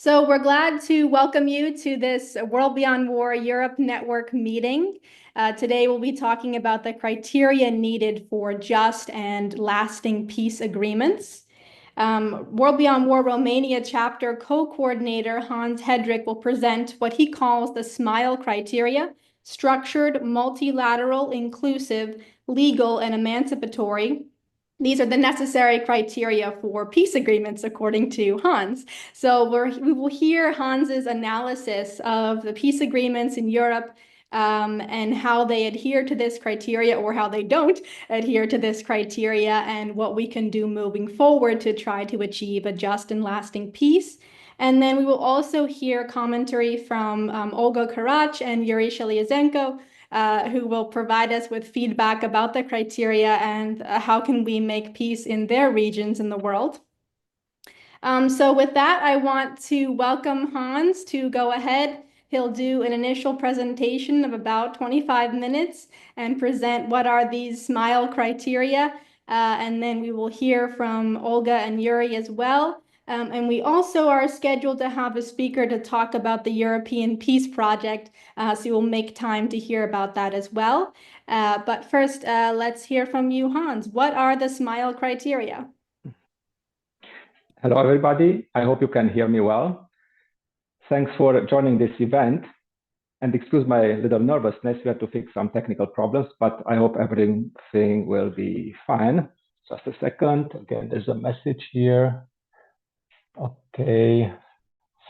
So we're glad to welcome you to this World Beyond War Europe Network meeting. Today we'll be talking about the criteria needed for just and lasting peace agreements. World Beyond War Romania chapter co-coordinator Hans Hedrick will present what he calls the SMILE criteria: structured, multilateral, inclusive, legal, and emancipatory. These are the necessary criteria for peace agreements, according to Hans. So we will hear Hans's analysis of the peace agreements in Europe and how they adhere to this criteria or how they don't adhere to this criteria, and what we can do moving forward to try to achieve a just and lasting peace. And then we will also hear commentary from Olga Karach and Yuri Shelyazenko, who will provide us with feedback about the criteria and how can we make peace in their regions in the world. So with that, I want to welcome Hans to go ahead. He'll do an initial presentation of about 25 minutes and present what are these SMILE criteria. And then we will hear from Olga and Yuri as well. And we also are scheduled to have a speaker to talk about the European Peace Project, so we'll make time to hear about that as well. But first, let's hear from you, Hans. What are the SMILE criteria? Hello, everybody. I hope you can hear me well. Thanks for joining this event. And excuse my little nervousness, we had to fix some technical problems, but I hope everything will be fine. Just a second. Again, there's a message here. Okay,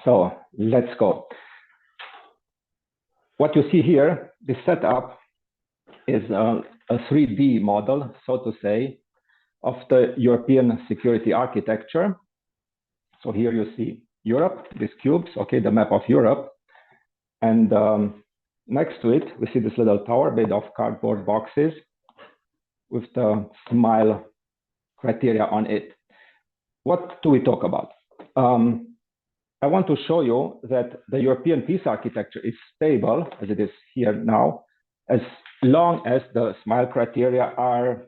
so let's go. What you see here, the setup is a 3D model, so to say, of the European security architecture. So here you see Europe, these cubes, okay, the map of Europe. And next to it, we see this little tower made of cardboard boxes with the SMILE criteria on it. What do we talk about? I want to show you that the European peace architecture is stable, as it is here now, as long as the SMILE criteria are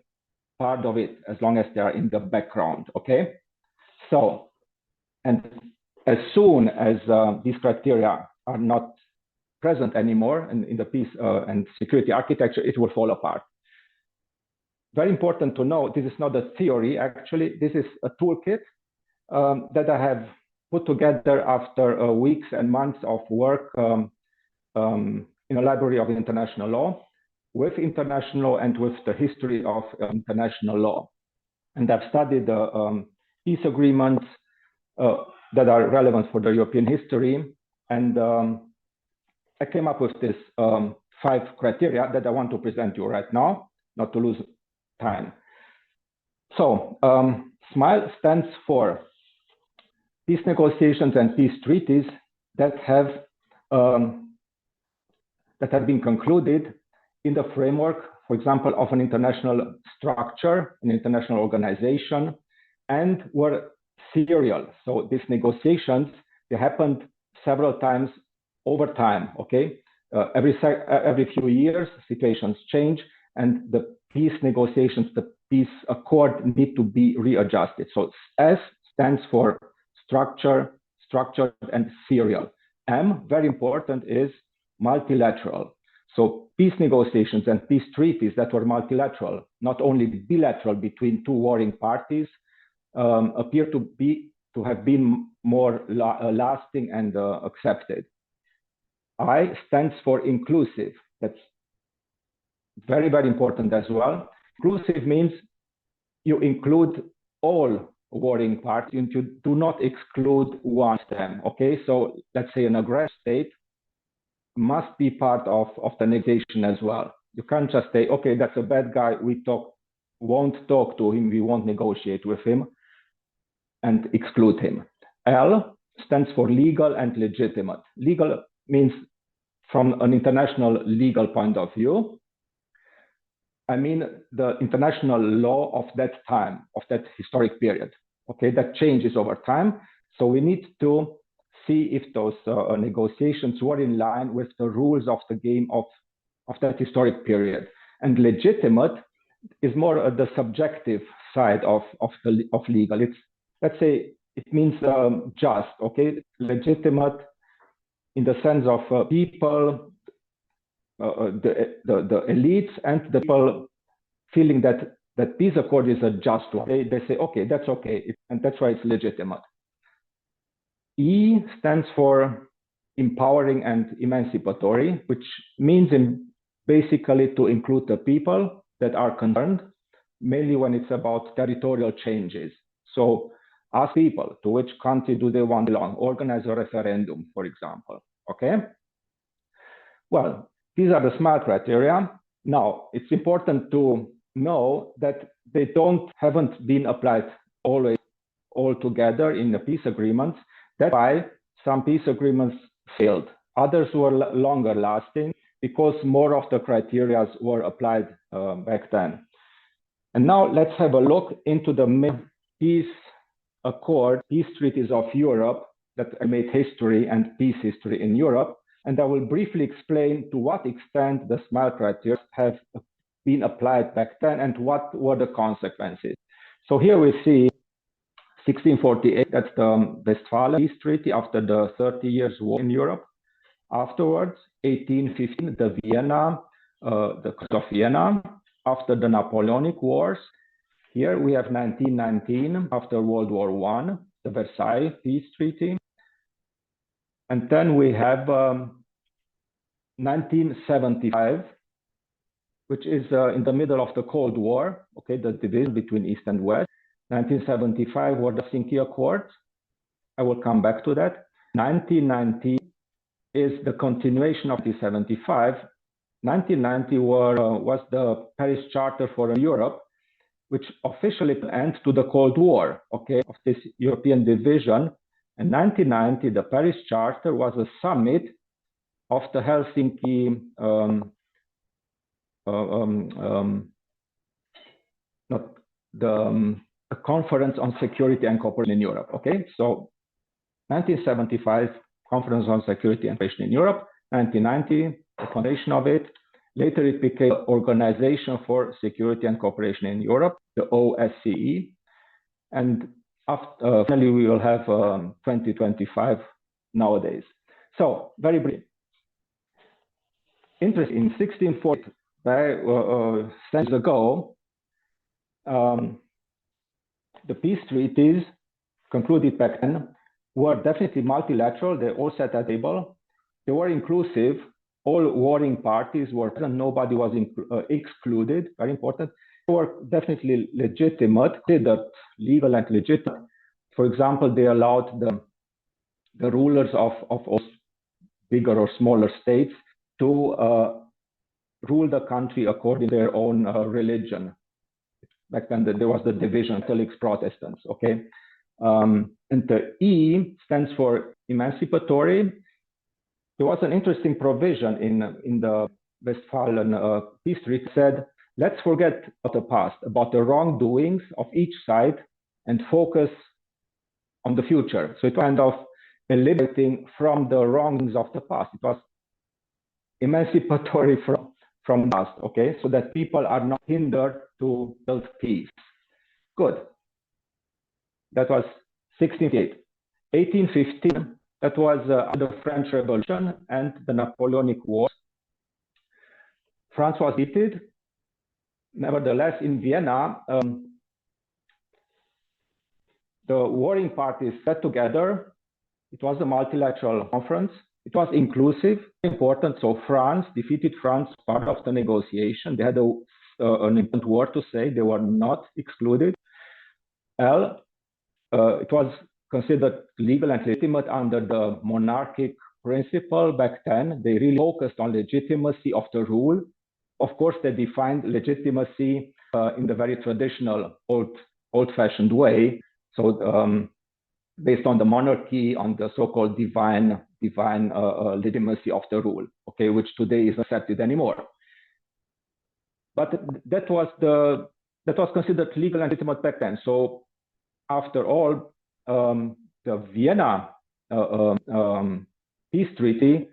part of it, as long as they are in the background, okay? So, and as soon as these criteria are not present anymore in the peace and security architecture, it will fall apart. Very important to know, this is not a theory, actually, this is a toolkit that I have put together after weeks and months of work in a library of international law, with international law and with the history of international law. And I've studied the peace agreements that are relevant for the European history. And I came up with this 5 criteria that I want to present you right now, not to lose time. So SMILE stands for peace negotiations and peace treaties that have been concluded in the framework, for example, of an international structure, an international organization, and were serial. So these negotiations, they happened several times over time, okay? Every few years, situations change, and the peace negotiations, the peace accord need to be readjusted. So S stands for structure, structured, and serial. M, very important, is multilateral. So peace negotiations and peace treaties that were multilateral, not only bilateral between 2 warring parties, appear to have been more lasting and accepted. I stands for inclusive. That's very, very important as well. Inclusive means you include all warring parties, you do not exclude one of them, okay? So let's say an aggressor state must be part of the negotiation as well. You can't just say, okay, that's a bad guy, we won't talk to him, we won't negotiate with him, and exclude him. L stands for legal and legitimate. Legal means from an international legal point of view, I mean the international law of that time, of that historic period, okay, that changes over time. So we need to see if those negotiations were in line with the rules of the game of that historic period. And legitimate is more the subjective side of legal. It's, let's say, it means just, okay, legitimate in the sense of people, the elites and the people feeling that peace accord is a just one. They say, okay, that's okay, and that's why it's legitimate. E stands for empowering and emancipatory, which means basically to include the people that are concerned, mainly when it's about territorial changes. So ask people to which country do they want to belong, organize a referendum, for example, okay? Well, these are the SMART criteria. Now, it's important to know that they haven't been applied always all together in the peace agreements. That's why some peace agreements failed. Others were longer lasting because more of the criteria were applied back then. And now let's have a look into the peace accord, peace treaties of Europe that made history and peace history in Europe. And I will briefly explain to what extent the SMART criteria have been applied back then and what were the consequences. So here we see 1648, that's the Westphalian Peace Treaty after the 30 Years' War in Europe. Afterwards, 1815, the Court of Vienna, after the Napoleonic Wars. Here we have 1919, after World War I, the Versailles Peace Treaty. And then we have 1975, which is in the middle of the Cold War, okay, the division between East and West. 1975 were the Helsinki Accords. I will come back to that. 1990 is the continuation of the 75. 1990 was the Paris Charter for Europe, which officially put an end to the Cold War, okay, of this European division. And 1990, the Paris Charter was a summit of the Helsinki, a conference on security and cooperation in Europe, okay? So 1975, Conference on Security and Cooperation in Europe, 1990, the foundation of it. Later it became Organization for Security and Cooperation in Europe, the OSCE. And finally, we will have 2025 nowadays. So, very brief. Interesting, in 1640, centuries ago, the peace treaties concluded back then were definitely multilateral. They all sat at the table. They were inclusive. All warring parties were present. Nobody was excluded. Very important. They were definitely legitimate, considered legal and legitimate. For example, they allowed the rulers of all bigger or smaller states to rule the country according to their own religion. Back then, there was the division, Catholics, Protestants, okay? And the E stands for emancipatory. There was an interesting provision in the Westphalian Peace Treaty that said, let's forget about the past, about the wrongdoings of each side and focus on the future. So it kind of liberating from the wrongs of the past. It was emancipatory from the past, okay? So that people are not hindered to build peace. Good. That was 1688. 1815, that was the French Revolution and the Napoleonic Wars. France was defeated. Nevertheless, in Vienna, the warring parties sat together. It was a multilateral conference. It was inclusive, important. So France, defeated France, part of the negotiation. They had an important word to say. They were not excluded. It was considered legal and legitimate under the monarchic principle back then. They really focused on legitimacy of the rule. Of course, they defined legitimacy in the very traditional, old-fashioned way. So based on the monarchy, on the so-called divine legitimacy of the rule, okay, which today is not accepted anymore. But that was considered legal and legitimate back then. So after all, the Vienna peace treaty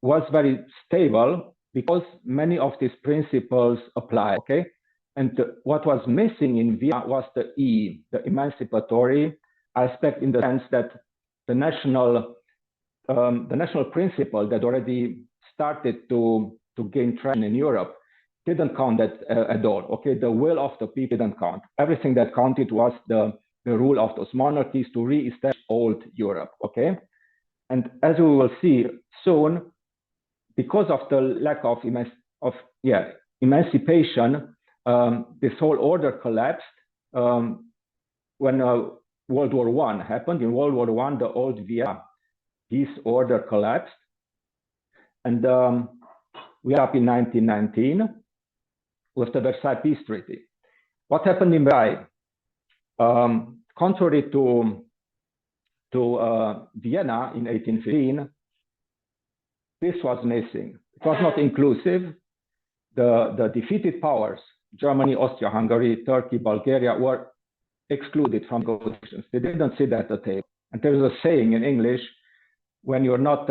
was very stable because many of these principles apply, okay? And what was missing in Vienna was the E, the emancipatory aspect in the sense that the national principle that already started to gain traction in Europe didn't count at all. Okay, the will of the people didn't count. Everything that counted was the rule of those monarchies to re-establish old Europe. Okay, and as we will see soon, because of the lack of emancipation, this whole order collapsed when World War I happened. In World War I, the old Vienna peace order collapsed, and we are up in 1919 with the Versailles Peace Treaty. What happened in Versailles? Contrary to Vienna in 1815, this was missing. It was not inclusive. The defeated powers, Germany, Austria-Hungary, Turkey, Bulgaria, were excluded from negotiations. They didn't sit at the table. And there is a saying in English, when you're not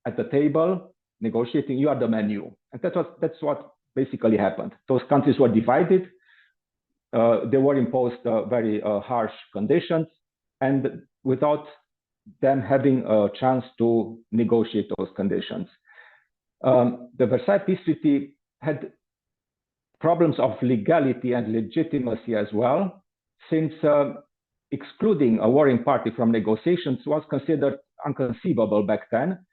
at the table negotiating, you are the menu. And that's what basically happened. Those countries were divided. They were imposed very harsh conditions, and without them having a chance to negotiate those conditions. The Versailles Peace Treaty had problems of legality and legitimacy as well, since excluding a warring party from negotiations was considered inconceivable back then.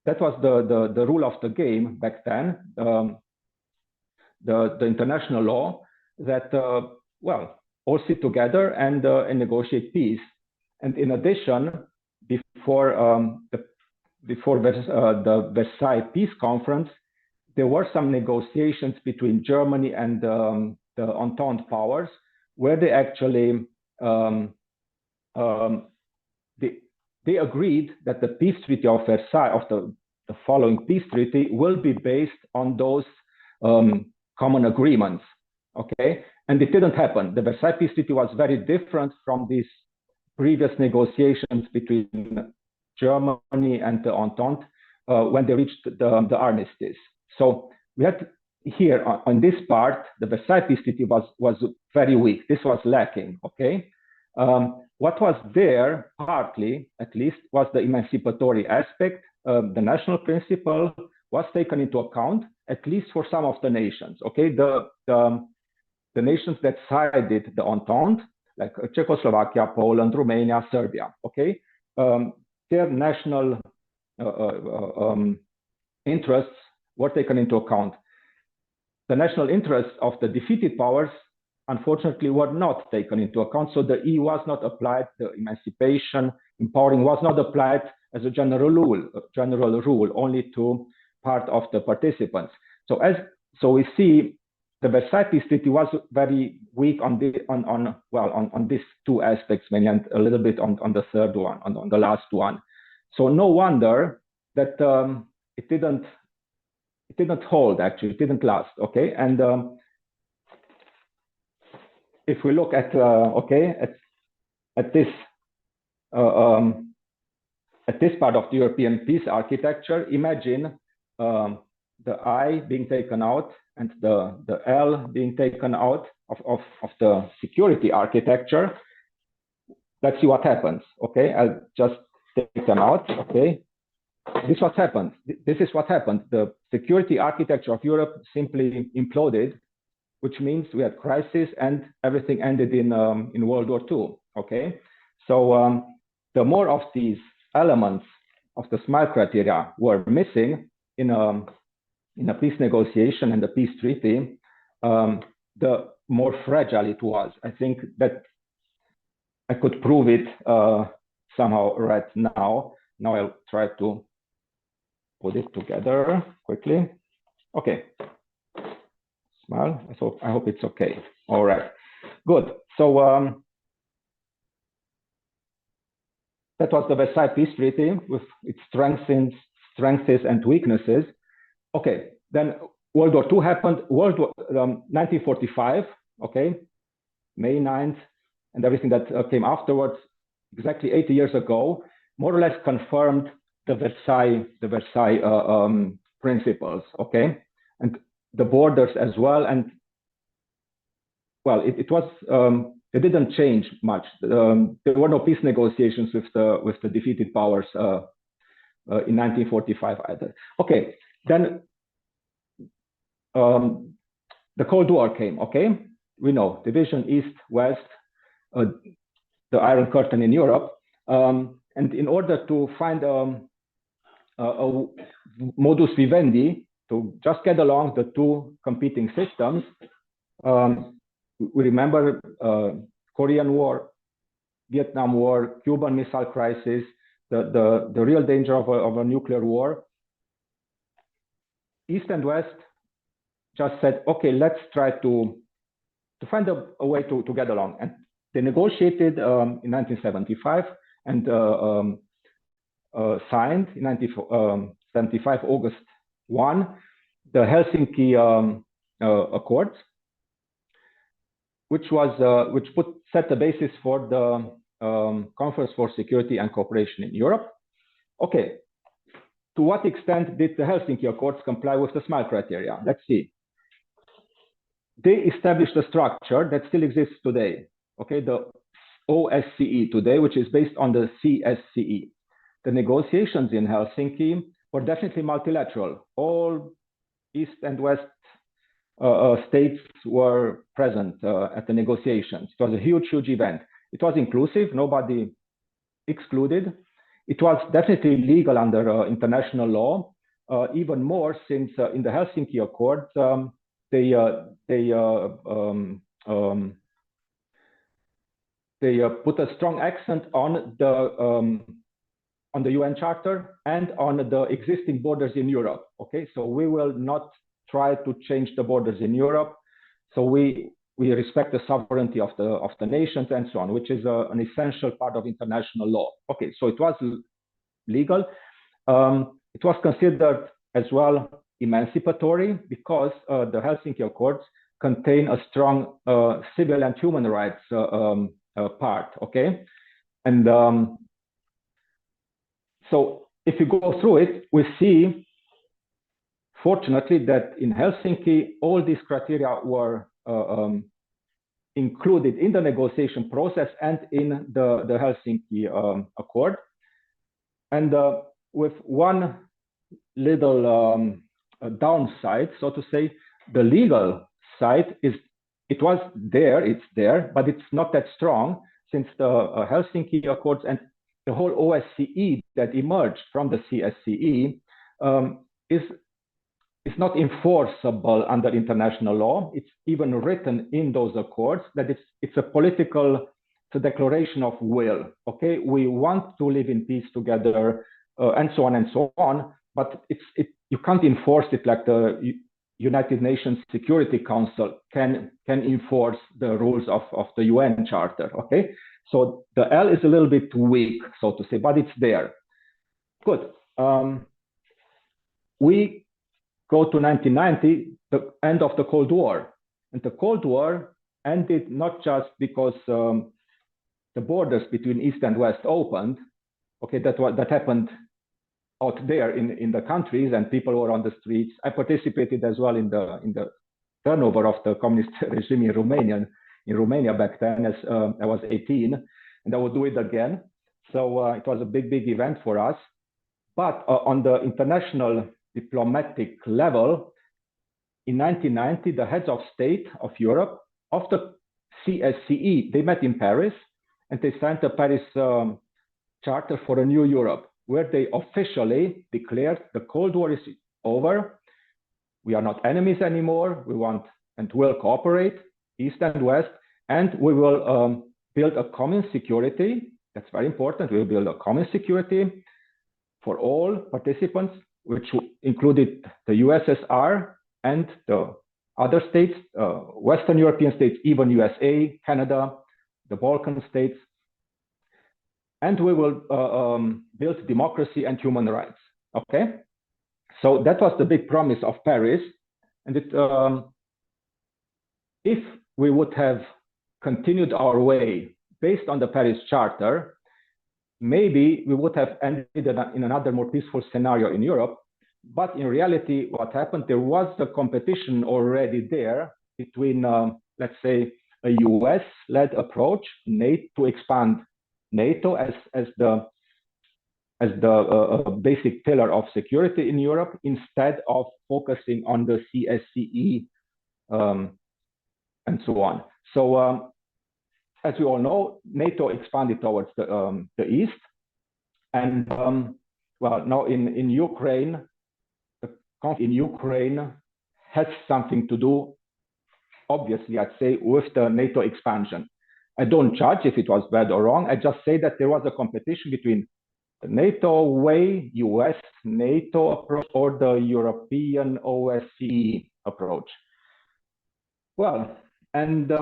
That was the rule of the game back then, the international law that all sit together and negotiate peace. And in addition, before the Versailles Peace Conference, there were some negotiations between Germany and the Entente powers, where they actually they agreed that the peace treaty of Versailles, of the following peace treaty, will be based on those common agreements. Okay, and it didn't happen. The Versailles Peace Treaty was very different from these previous negotiations between Germany and the Entente when they reached the armistice. So we had here on this part, the Versailles Peace Treaty was very weak. This was lacking. Okay, what was there partly, at least, was the emancipatory aspect. The national principle was taken into account, at least for some of the nations. Okay, the nations that sided the Entente, like Czechoslovakia, Poland, Romania, Serbia, okay, their national interests were taken into account. The national interests of the defeated powers, unfortunately, were not taken into account. So the EU was not applied. The emancipation, empowering was not applied as a general rule, only to part of the participants. So we see the Versailles Peace Treaty was very weak on these two aspects, mainly, and a little bit on the third one, on the last one. So no wonder that it didn't hold. Actually, it didn't last. Okay, and if we look at this part of the European peace architecture, imagine the I being taken out and the L being taken out of the security architecture. Let's see what happens. Okay, I'll just take them out. Okay, this is what happened. The security architecture of Europe simply imploded, which means we had crisis and everything ended in World War II. Okay, so the more of these elements of the SMILE criteria were missing in a peace negotiation and the peace treaty, the more fragile it was. I think that I could prove it somehow right now. Now I'll try to put it together quickly. Okay. Smile. I hope it's okay. All right. Good. So that was the Versailles Peace Treaty with its strengths and weaknesses. Okay. Then World War II happened. 1945. Okay. May 9th, and everything that came afterwards, exactly 80 years ago, more or less confirmed the Versailles principles. Okay, and the borders as well. And well, it was they didn't change much. There were no peace negotiations with the defeated powers in 1945 either. Okay, then the Cold War came. Okay, we know division East West, the Iron Curtain in Europe, and in order to find a modus vivendi to just get along the two competing systems. We remember Korean War, Vietnam War, Cuban Missile Crisis, the real danger of a nuclear war. East and West just said, okay, let's try to find a way to get along. And they negotiated in 1975 and signed in 1975, August 1, the Helsinki Accords, which set the basis for the Conference for Security and Cooperation in Europe. Okay, to what extent did the Helsinki Accords comply with the SMILE criteria? Let's see. They established a structure that still exists today. Okay, the OSCE today, which is based on the CSCE. The negotiations in Helsinki were definitely multilateral. All East and West states were present at the negotiations. It was a huge, huge event. It was inclusive, nobody excluded. It was definitely legal under international law, even more since in the Helsinki Accords, they put a strong accent on the UN Charter and on the existing borders in Europe. Okay, so we will not try to change the borders in Europe. So we respect the sovereignty of the nations and so on, which is an essential part of international law. Okay, so it was legal. It was considered as well emancipatory because the Helsinki Accords contain a strong civil and human rights part. Okay, and so if you go through it, we see, fortunately, that in Helsinki, all these criteria were included in the negotiation process and in the Helsinki Accord. And with one little downside, so to say, the legal side is, it's there, but it's not that strong, since the Helsinki Accords and the whole OSCE that emerged from the CSCE is not enforceable under international law. It's even written in those accords that it's a declaration of will. Okay, we want to live in peace together, and so on and so on. But you can't enforce it like the United Nations Security Council can enforce the rules of the UN Charter. Okay, so the L is a little bit weak, so to say, but it's there. Good. We go to 1990, the end of the Cold War. And the Cold War ended not just because the borders between East and West opened. Okay, that happened out there in the countries, and people were on the streets. I participated as well in the turnover of the communist regime in Romania back then, as I was 18, and I would do it again. So it was a big event for us. But on the international diplomatic level, in 1990, the heads of state of Europe, of the CSCE, they met in Paris, and they signed the Paris Charter for a New Europe, where they officially declared the Cold War is over. We are not enemies anymore. We want and will cooperate, East and West, and we will build a common security. That's very important. We will build a common security for all participants, which included the USSR and the other states, Western European states, even USA, Canada, the Balkan states. And we will build democracy and human rights. Okay, so that was the big promise of Paris. And if we would have continued our way based on the Paris Charter, maybe we would have ended in another more peaceful scenario in Europe. But in reality, what happened, there was the competition already there between, let's say, a US-led approach to expand NATO as the basic pillar of security in Europe, instead of focusing on the CSCE and so on. So as you all know, NATO expanded towards the east, and well, now in Ukraine, the conflict in Ukraine has something to do, obviously, I'd say, with the NATO expansion. I don't judge if it was bad or wrong. I just say that there was a competition between the NATO way, US NATO approach, or the European OSCE approach. Well, and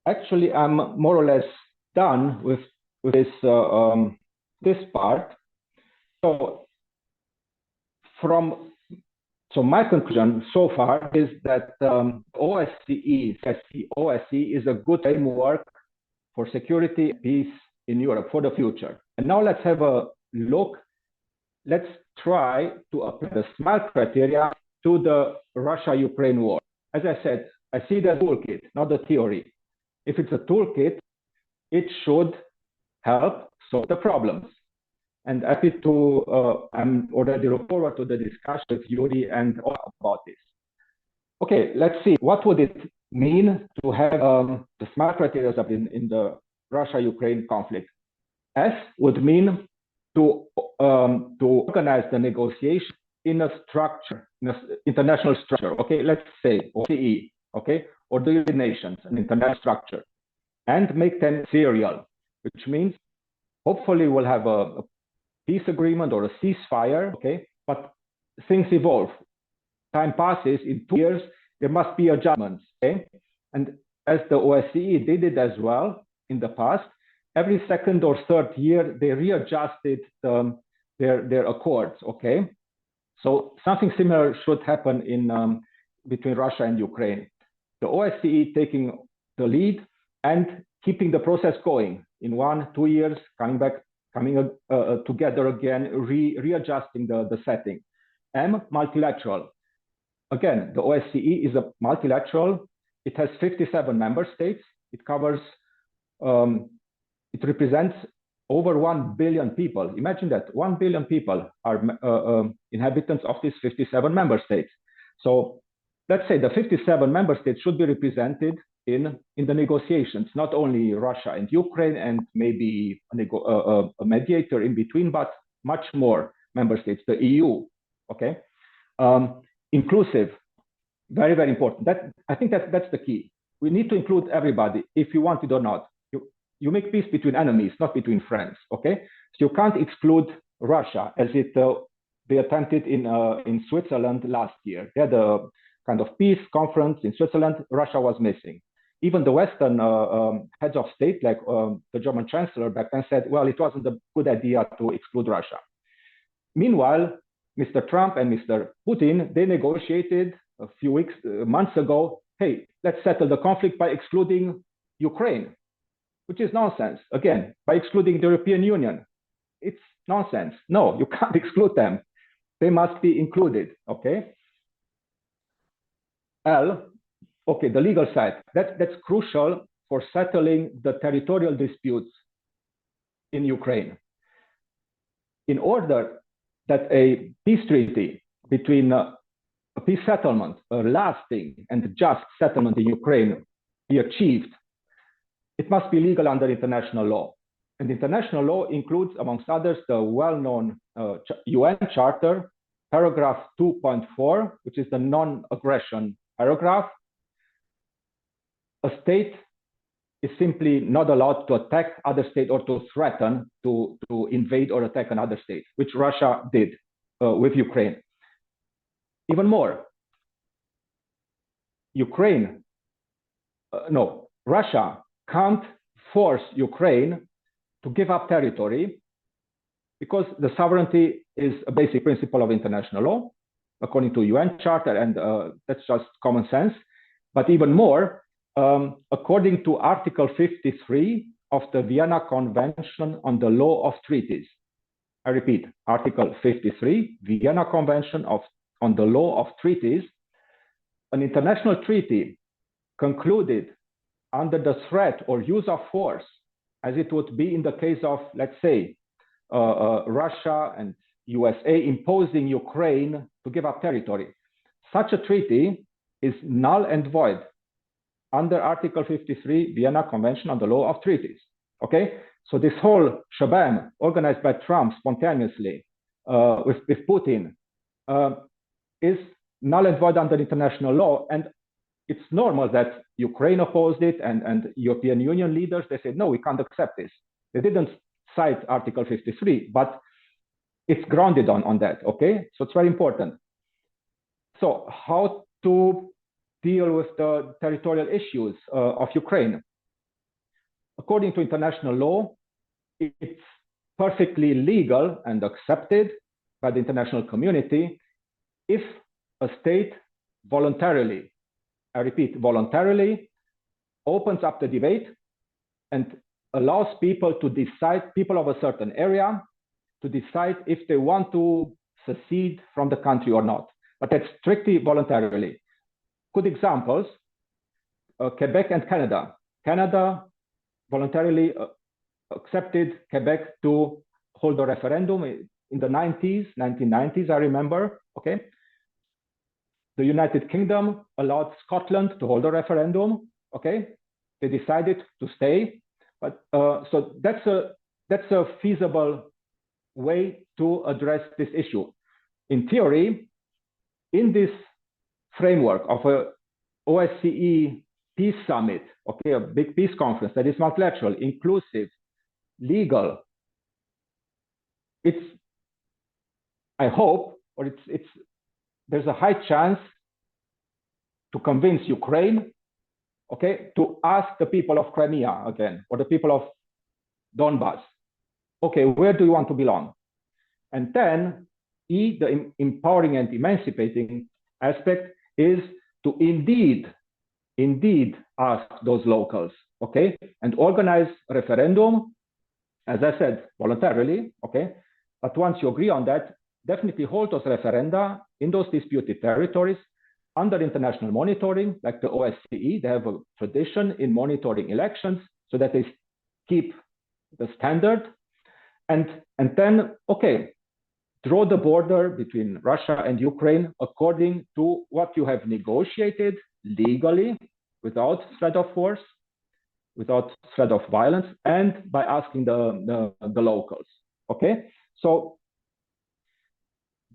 actually, I'm more or less done with this this part. So my conclusion so far is that OSCE is a good framework for security and peace in Europe for the future. And now let's have a look. Let's try to apply the SMART criteria to the Russia-Ukraine war. As I said, I see the toolkit, not the theory. If it's a toolkit, it should help solve the problems. And happy to, I'm already looking forward to the discussion with Yuri and all about this. Okay, let's see. What would it mean to have the SMART criteria in the Russia-Ukraine conflict? S would mean to organize the negotiation in a structure, in an international structure. Okay, let's say OCE, okay, or the United Nations, an international structure, and make them serial, which means hopefully we'll have a peace agreement or a ceasefire, okay, but things evolve. Time passes. In 2 years, there must be adjustments, okay? And as the OSCE did it as well in the past, every second or third year, they readjusted their accords, okay? So something similar should happen in between Russia and Ukraine. The OSCE taking the lead and keeping the process going in 1, 2 years, coming together again, readjusting the setting. M, multilateral. Again, the OSCE is a multilateral. It has 57 member states. It covers, it represents over 1 billion people. Imagine that 1 billion people are inhabitants of these 57 member states. So let's say the 57 member states should be represented in the negotiations, not only Russia and Ukraine and maybe a mediator in between, but much more member states, the EU, okay? Inclusive, very, very important. I think that's the key. We need to include everybody, if you want it or not. You make peace between enemies, not between friends, okay? So you can't exclude Russia, as they attempted in Switzerland last year. They had a kind of peace conference in Switzerland. Russia was missing. Even the Western heads of state, like the German chancellor back then, said, well, it wasn't a good idea to exclude Russia. Meanwhile, Mr. Trump and Mr. Putin, they negotiated a few months ago, hey, let's settle the conflict by excluding Ukraine, which is nonsense. Again, by excluding the European Union, it's nonsense. No, you can't exclude them. They must be included, okay? L, okay, the legal side. That's crucial for settling the territorial disputes in Ukraine. In order that a peace treaty between a peace settlement, a lasting and just settlement in Ukraine be achieved, it must be legal under international law. And international law includes, amongst others, the well-known UN Charter, paragraph 2.4, which is the non-aggression paragraph. A state is simply not allowed to attack other state or to threaten to invade or attack another state, which Russia did with Ukraine. Even more, Russia can't force Ukraine to give up territory because the sovereignty is a basic principle of international law, according to UN Charter, and that's just common sense. But even more, according to Article 53 of the Vienna Convention on the Law of Treaties. I repeat, Article 53, Vienna Convention on the Law of Treaties. an international treaty concluded under the threat or use of force, as it would be in the case of, let's say, Russia and USA imposing Ukraine to give up territory. Such a treaty is null and void under Article 53 Vienna Convention on the Law of Treaties. Okay, so this whole shebang organized by Trump spontaneously with Putin is null and void under international law, and it's normal that Ukraine opposed it, and European Union leaders, they said, no, we can't accept this. They didn't cite Article 53, but it's grounded on that, okay? So it's very important. So how to deal with the territorial issues of Ukraine? According to international law, it's perfectly legal and accepted by the international community if a state voluntarily, I repeat, voluntarily opens up the debate and allows people to decide, people of a certain area, to decide if they want to secede from the country or not. But that's strictly voluntarily. Good examples, Quebec and Canada. Canada voluntarily accepted Quebec to hold a referendum in the 1990s, I remember, okay? The United Kingdom allowed Scotland to hold a referendum, okay? They decided to stay, but so that's a feasible way to address this issue. In theory, in this framework of a OSCE peace summit, okay, a big peace conference that is multilateral, inclusive, legal, it's, I hope, or there's a high chance to convince Ukraine, okay, to ask the people of Crimea again, or the people of Donbass, okay, where do you want to belong? And then the empowering and emancipating aspect is to indeed ask those locals, okay, and organize a referendum, as I said, voluntarily, okay, but once you agree on that, definitely hold those referenda in those disputed territories under international monitoring, like the OSCE. They have a tradition in monitoring elections so that they keep the standard. And then, okay, draw the border between Russia and Ukraine according to what you have negotiated legally, without threat of force, without threat of violence, and by asking the locals, okay? So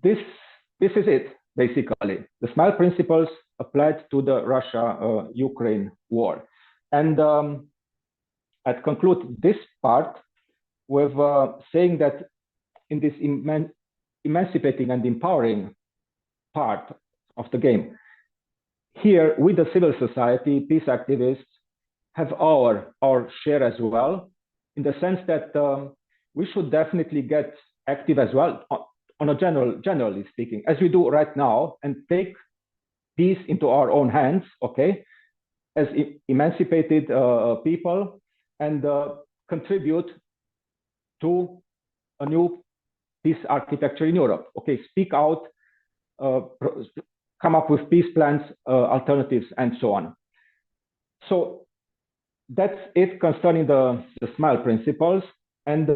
this is it, basically. The SMILE principles applied to the Russia-Ukraine war. And I'd conclude this part with saying that in this emancipating and empowering part of the game, here we, the civil society, peace activists, have our share as well, in the sense that we should definitely get active as well, on a generally speaking, as we do right now, and take peace into our own hands, okay, as emancipated people, and contribute to a new peace architecture in Europe. Okay, speak out, come up with peace plans, alternatives, and so on. So that's it concerning the SMILE principles. And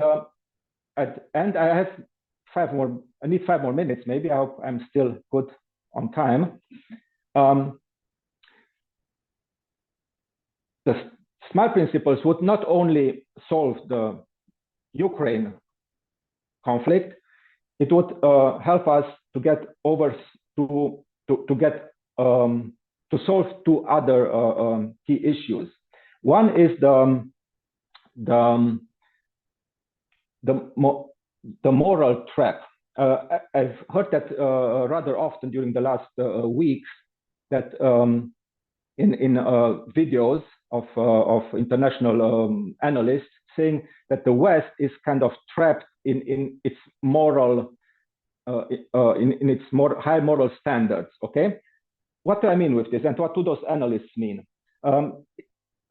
at the end, I have I need 5 more minutes, maybe. I hope I'm still good on time. The SMILE principles would not only solve the Ukraine conflict, it would help us to get over to solve 2 other key issues. One is the moral trap. I've heard that rather often during the last weeks, that in videos of international analysts saying that the West is kind of trapped in its moral, in its more high moral standards. Okay, what do I mean with this, and what do those analysts mean?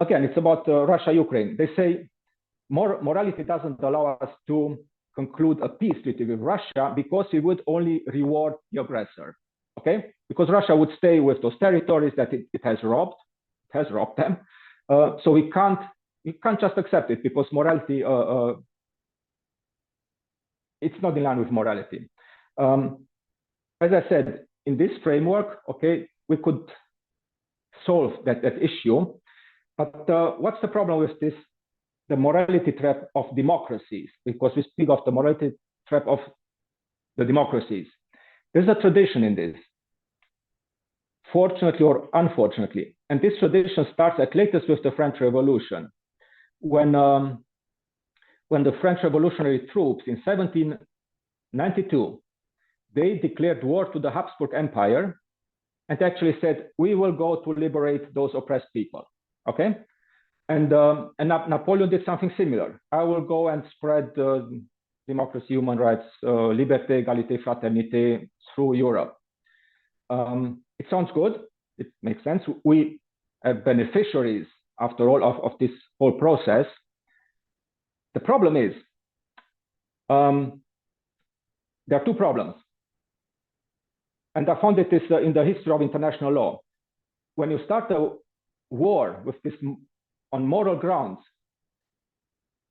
Again, it's about Russia-Ukraine. They say morality doesn't allow us to conclude a peace treaty with Russia because it would only reward the aggressor. okay? Because Russia would stay with those territories that it has robbed. It has robbed them. So we can't just accept it because morality, it's not in line with morality. As I said, in this framework, okay, we could solve that issue. But what's the problem with this? The morality trap of democracies, because we speak of the morality trap of the democracies. There's a tradition in this, fortunately or unfortunately. And this tradition starts at latest with the French Revolution. When the French revolutionary troops in 1792, they declared war to the Habsburg Empire and actually said, we will go to liberate those oppressed people, okay? And Napoleon did something similar. I will go and spread democracy, human rights, liberté, égalité, fraternité through Europe. It sounds good. It makes sense. We are beneficiaries, after all, of this whole process. The problem is, there are two problems. And I found it is in the history of international law. When you start a war with this on moral grounds,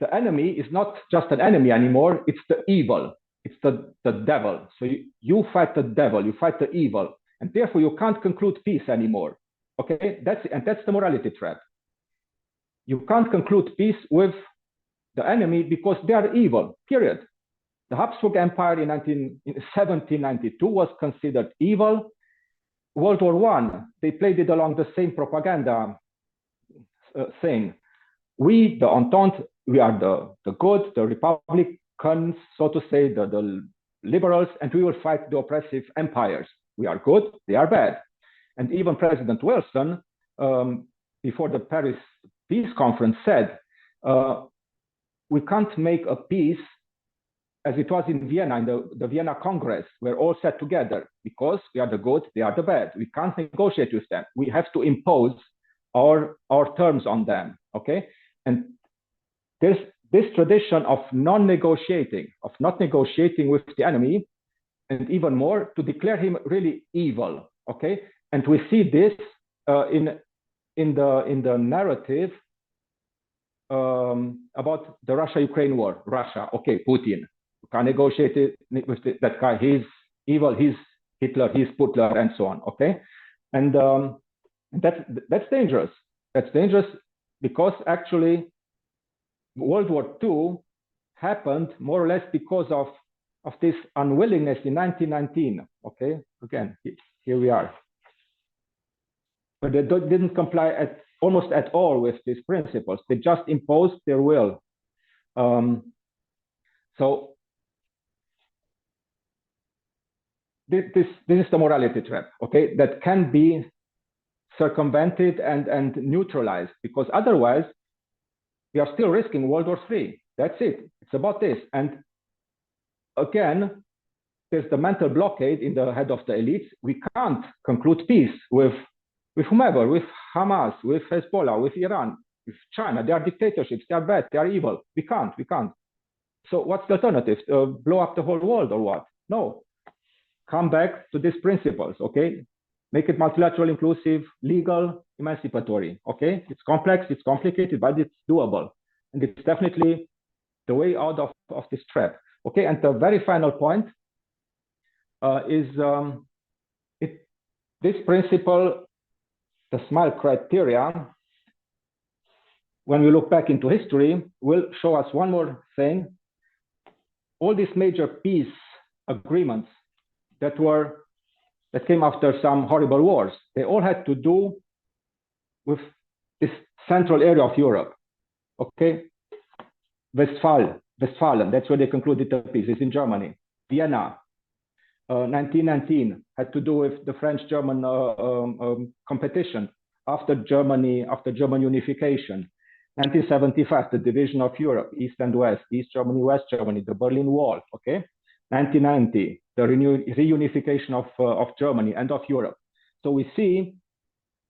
the enemy is not just an enemy anymore, it's the evil, it's the devil. So you fight the devil, you fight the evil, and therefore you can't conclude peace anymore. Okay, that's the morality trap. You can't conclude peace with the enemy because they are evil, period. The Habsburg Empire in 1792 was considered evil. World War I, they played it along the same propaganda saying, we, the Entente, we are the good, the Republicans, so to say, the liberals, and we will fight the oppressive empires. We are good, they are bad. And even President Wilson, before the Paris Peace Conference, said, we can't make a peace as it was in Vienna, in the Vienna Congress, where all sat together because we are the good, they are the bad. We can't negotiate with them. We have to impose our terms on them, okay? And there's this tradition of not negotiating with the enemy, and even more, to declare him really evil, okay? And we see this in the narrative about the Russia-Ukraine war. Russia, okay, Putin. You can't negotiate it with that guy. He's evil, he's Hitler, he's Putler, and so on, okay? And that's dangerous. That's dangerous because actually World War II happened more or less because of this unwillingness in 1919, okay? Again, here we are. But they didn't comply almost at all with these principles. They just imposed their will. So this is the morality trap, okay? That can be circumvented and neutralized, because otherwise we are still risking World War III. That's it. It's about this. And again, there's the mental blockade in the head of the elites. We can't conclude peace with whomever, with Hamas, with Hezbollah, with Iran, with China. They are dictatorships. They are bad. They are evil. We can't. So what's the alternative? Blow up the whole world or what? No. Come back to these principles, okay? Make it multilateral, inclusive, legal, emancipatory, okay? It's complex, it's complicated, but it's doable. And it's definitely the way out of this trap, okay? And the very final point is this principle, the SMILE criteria, when we look back into history, will show us one more thing. All these major peace agreements that came after some horrible wars, they all had to do with this central area of Europe, okay? Westphalen, that's where they concluded the peace. It's in Germany. Vienna, 1919, had to do with the French-German competition after German unification. 1975, the division of Europe, East and West, East Germany, West Germany, the Berlin Wall, okay? 1990, the reunification of Germany and of Europe. So we see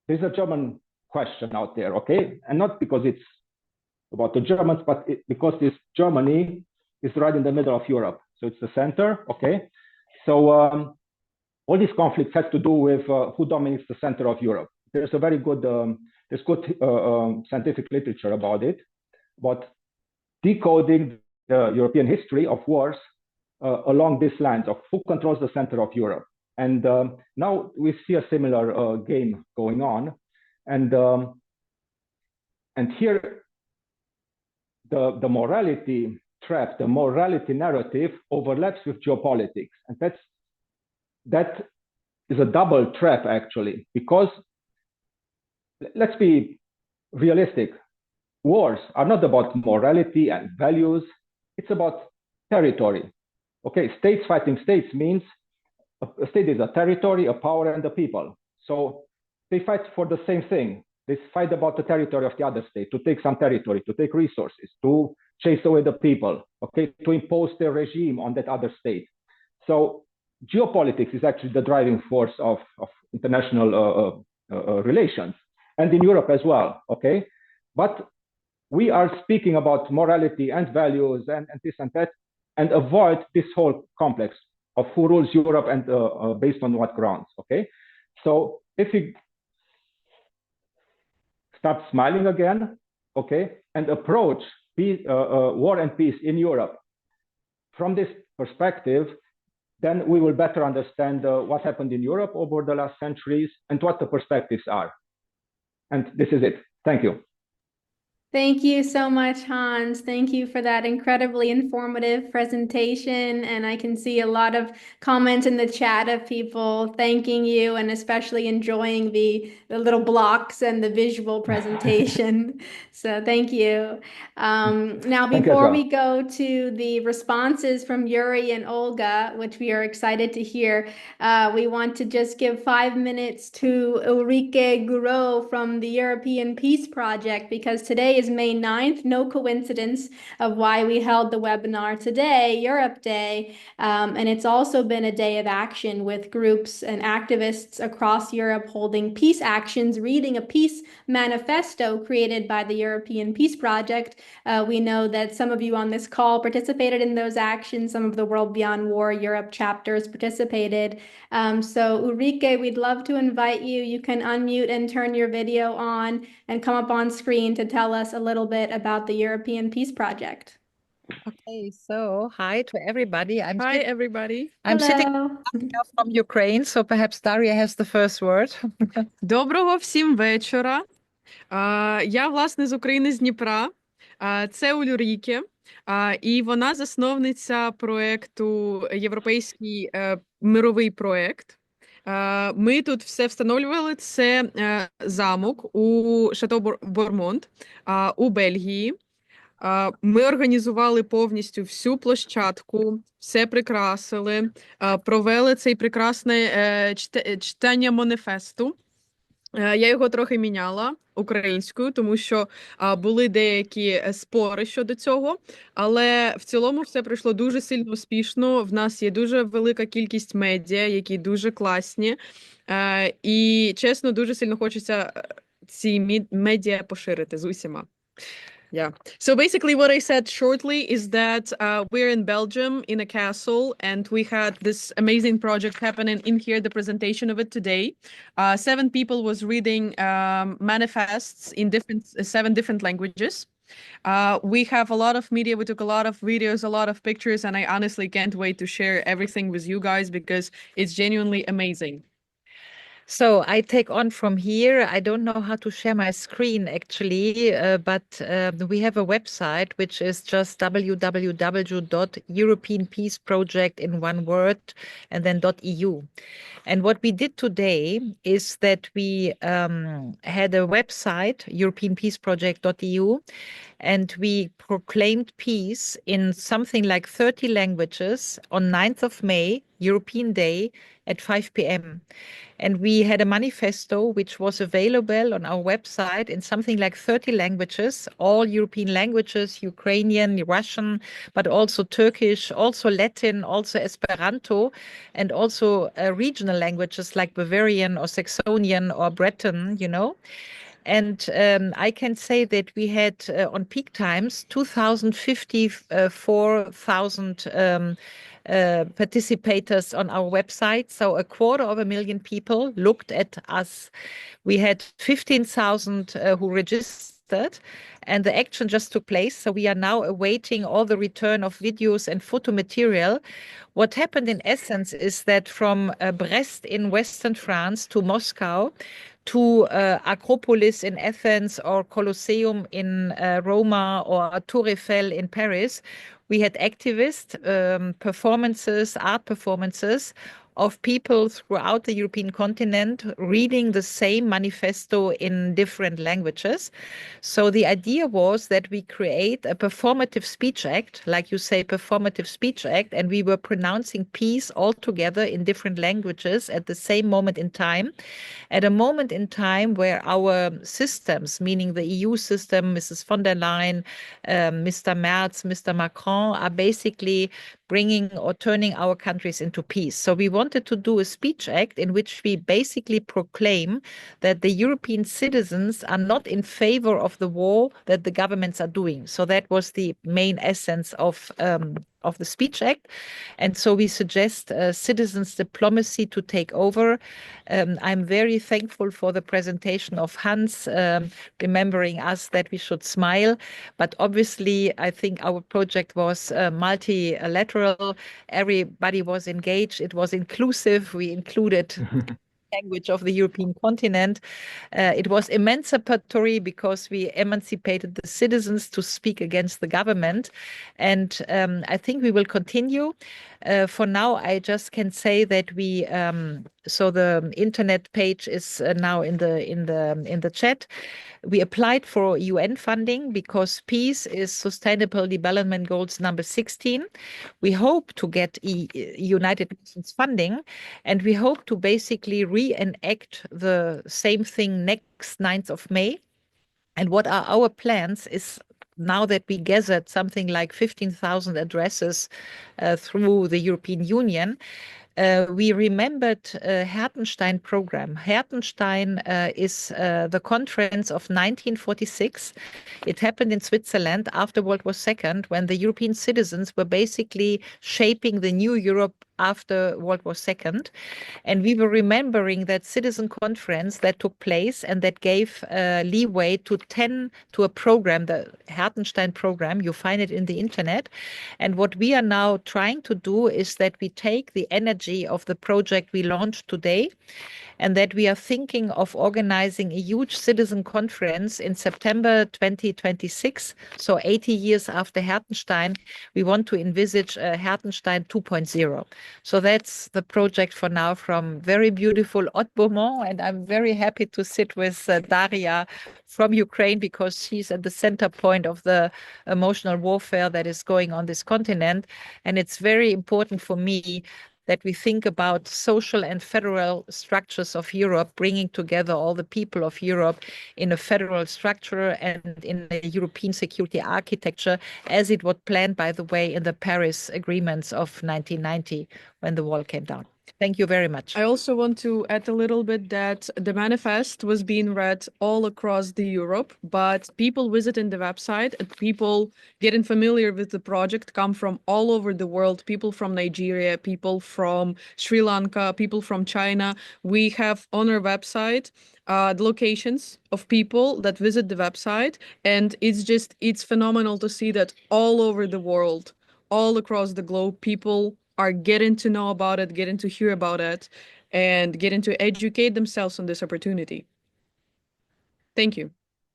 there's a German question out there, okay? And not because it's about the Germans, but because this Germany is right in the middle of Europe. So it's the center, okay? So all these conflicts have to do with who dominates the center of Europe. There's a very good, scientific literature about it, about decoding the European history of wars along these lines of who controls the center of Europe. And now we see a similar game going on. And here, the morality trap, the morality narrative overlaps with geopolitics. And that is a double trap, actually, because let's be realistic. Wars are not about morality and values. It's about territory. Okay, states fighting states means a state is a territory, a power, and a people. So they fight for the same thing. They fight about the territory of the other state, to take some territory, to take resources, to chase away the people, okay, to impose their regime on that other state. So geopolitics is actually the driving force of international relations, and in Europe as well, okay? But we are speaking about morality and values and this and that, and avoid this whole complex of who rules Europe and based on what grounds, okay? So if you start smiling again, okay, and approach peace, war and peace in Europe from this perspective, then we will better understand what happened in Europe over the last centuries and what the perspectives are. And this is it. Thank you. Thank you so much, Hans. Thank you for that incredibly informative presentation. And I can see a lot of comments in the chat of people thanking you and especially enjoying the little blocks and the visual presentation. So thank you. Now, before we go to the responses from Yuri and Olga, which we are excited to hear, we want to just give 5 minutes to Ulrike Gouraud from the European Peace Project, because today is May 9th, no coincidence of why we held the webinar today, Europe Day, and it's also been a day of action with groups and activists across Europe holding peace actions, reading a peace manifesto created by the European Peace Project. We know that some of you on this call participated in those actions, some of the World Beyond War Europe chapters participated. So Ulrike, we'd love to invite you. You can unmute and turn your video on and come up on screen to tell us a little bit about the European Peace Project. Okay, so hi to everybody. Hi, everybody. I'm sitting Hello. from Ukraine, so perhaps Daria has the first word. Доброго всім вечора. Я, власне, з України, з Дніпра. Це Ульріке, і вона засновниця проєкту «Європейський мировий проєкт». Ми тут все встановлювали. Це замок у Шато-Бормонт у Бельгії. Ми організували повністю всю площадку, все прикрасили, провели цей прекрасне читання маніфесту. Я його трохи міняла українською, тому що були деякі спори щодо цього, але в цілому все пройшло дуже сильно успішно. В нас є дуже велика кількість медіа, які дуже класні, і, чесно, дуже сильно хочеться ці медіа поширити з усіма. Yeah. So basically what I said shortly is that we're in Belgium in a castle, and we had this amazing project happening in here, the presentation of it today. 7 people was reading manifests in 7 different languages. We have a lot of media. We took a lot of videos, a lot of pictures, and I honestly can't wait to share everything with you guys because it's genuinely amazing. So I take on from here. I don't know how to share my screen actually, but we have a website which is just www.europeanpeaceproject in one word and then .eu. And what we did today is that we had a website, europeanpeaceproject.eu, and we proclaimed peace in something like 30 languages on 9th of May, European Day, at 5 p.m. And we had a manifesto which was available on our website in something like 30 languages, all European languages, Ukrainian, Russian, but also Turkish, also Latin, also Esperanto, and also regional languages like Bavarian or Saxonian or Breton, you know. And I can say that we had on peak times 2,054,000 participators on our website. So 250,000 people looked at us. We had 15,000 who registered, and the action just took place. So we are now awaiting all the return of videos and photo material. What happened in essence is that from Brest in Western France to Moscow to Acropolis in Athens or Colosseum in Roma or Tour Eiffel in Paris, we had activist performances, art performances of people throughout the European continent reading the same manifesto in different languages. So the idea was that we create a performative speech act, like you say, performative speech act, and we were pronouncing peace all together in different languages at the same moment in time, at a moment in time where our systems, meaning the EU system, Mrs. von der Leyen, Mr. Merz, Mr. Macron, are basically bringing or turning our countries into peace. So we wanted to do a speech act in which we basically proclaim that the European citizens are not in favor of the war that the governments are doing. So that was the main essence of the speech act. And so we suggest citizens diplomacy to take over. I'm very thankful for the presentation of Hans, remembering us that we should smile. But obviously, I think our project was multilateral. Everybody was engaged. It was inclusive. We included language of the European continent. It was emancipatory because we emancipated the citizens to speak against the government. And I think we will continue. For now, I just can say that we, so the internet page is now in the chat. We applied for UN funding because peace is Sustainable Development Goals number 16. We hope to get United Nations funding, and we hope to basically reenact the same thing next 9th of May. And what are our plans is, now that we gathered something like 15,000 addresses through the European Union, we remembered Hertenstein program. Hertenstein is the conference of 1946. It happened in Switzerland after World War II, when the European citizens were basically shaping the new Europe after World War II. And we were remembering that citizen conference that took place and that gave leeway to a program, the Hertenstein program. You find it in the internet. And what we are now trying to do is that we take the energy of the project we launched today, and that we are thinking of organizing a huge citizen conference in September 2026. So 80 years after Hertenstein, we want to envisage Hertenstein 2.0. So that's the project for now from very beautiful Haute-Beaumont. And I'm very happy to sit with Daria from Ukraine, because she's at the center point of the emotional warfare that is going on this continent. And it's very important for me that we think about social and federal structures of Europe, bringing together all the people of Europe in a federal structure and in a European security architecture, as it was planned, by the way, in the Paris agreements of 1990 when the wall came down. Thank you very much. I also want to add a little bit that the manifest was being read all across the Europe, but people visiting the website and people getting familiar with the project come from all over the world, people from Nigeria, people from Sri Lanka, people from China. We have on our website the locations of people that visit the website, and it's phenomenal to see that all over the world, all across the globe, people are getting to know about it, getting to hear about it, and getting to educate themselves on this opportunity. Thank you.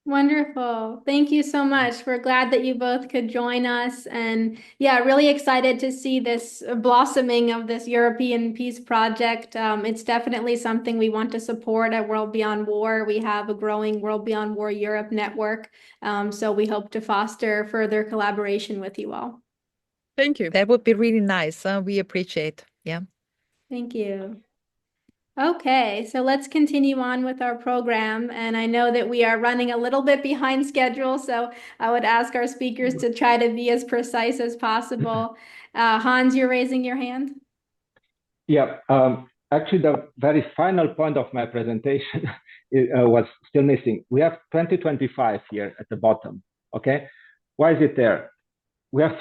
Wonderful. Thank you so much. We're glad that you both could join us. And yeah, really excited to see this blossoming of this European peace project. It's definitely something we want to support at World Beyond War. We have a growing World Beyond War Europe network. So we hope to foster further collaboration with you all. Thank you. That would be really nice. We appreciate. Yeah. Thank you. Okay, so let's continue on with our program. And I know that we are running a little bit behind schedule, so I would ask our speakers to try to be as precise as possible. Hans, you're raising your hand? Yeah, actually, the very final point of my presentation was still missing. We have 2025 here at the bottom, okay? Why is it there? We have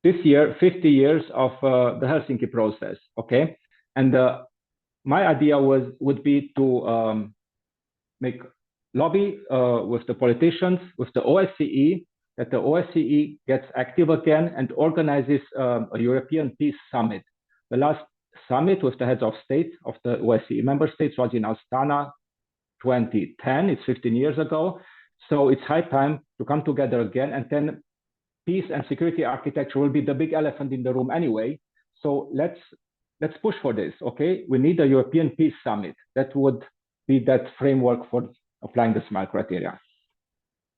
this year 50 years of the Helsinki process, okay? And my idea would be to make lobby with the politicians, with the OSCE, that the OSCE gets active again and organizes a European Peace Summit. The last summit with the heads of state of the OSCE member states was in Astana 2010. It's 15 years ago. So it's high time to come together again, and then peace and security architecture will be the big elephant in the room anyway. So let's push for this, okay? We need a European Peace Summit. That would be that framework for applying the SMILE criteria.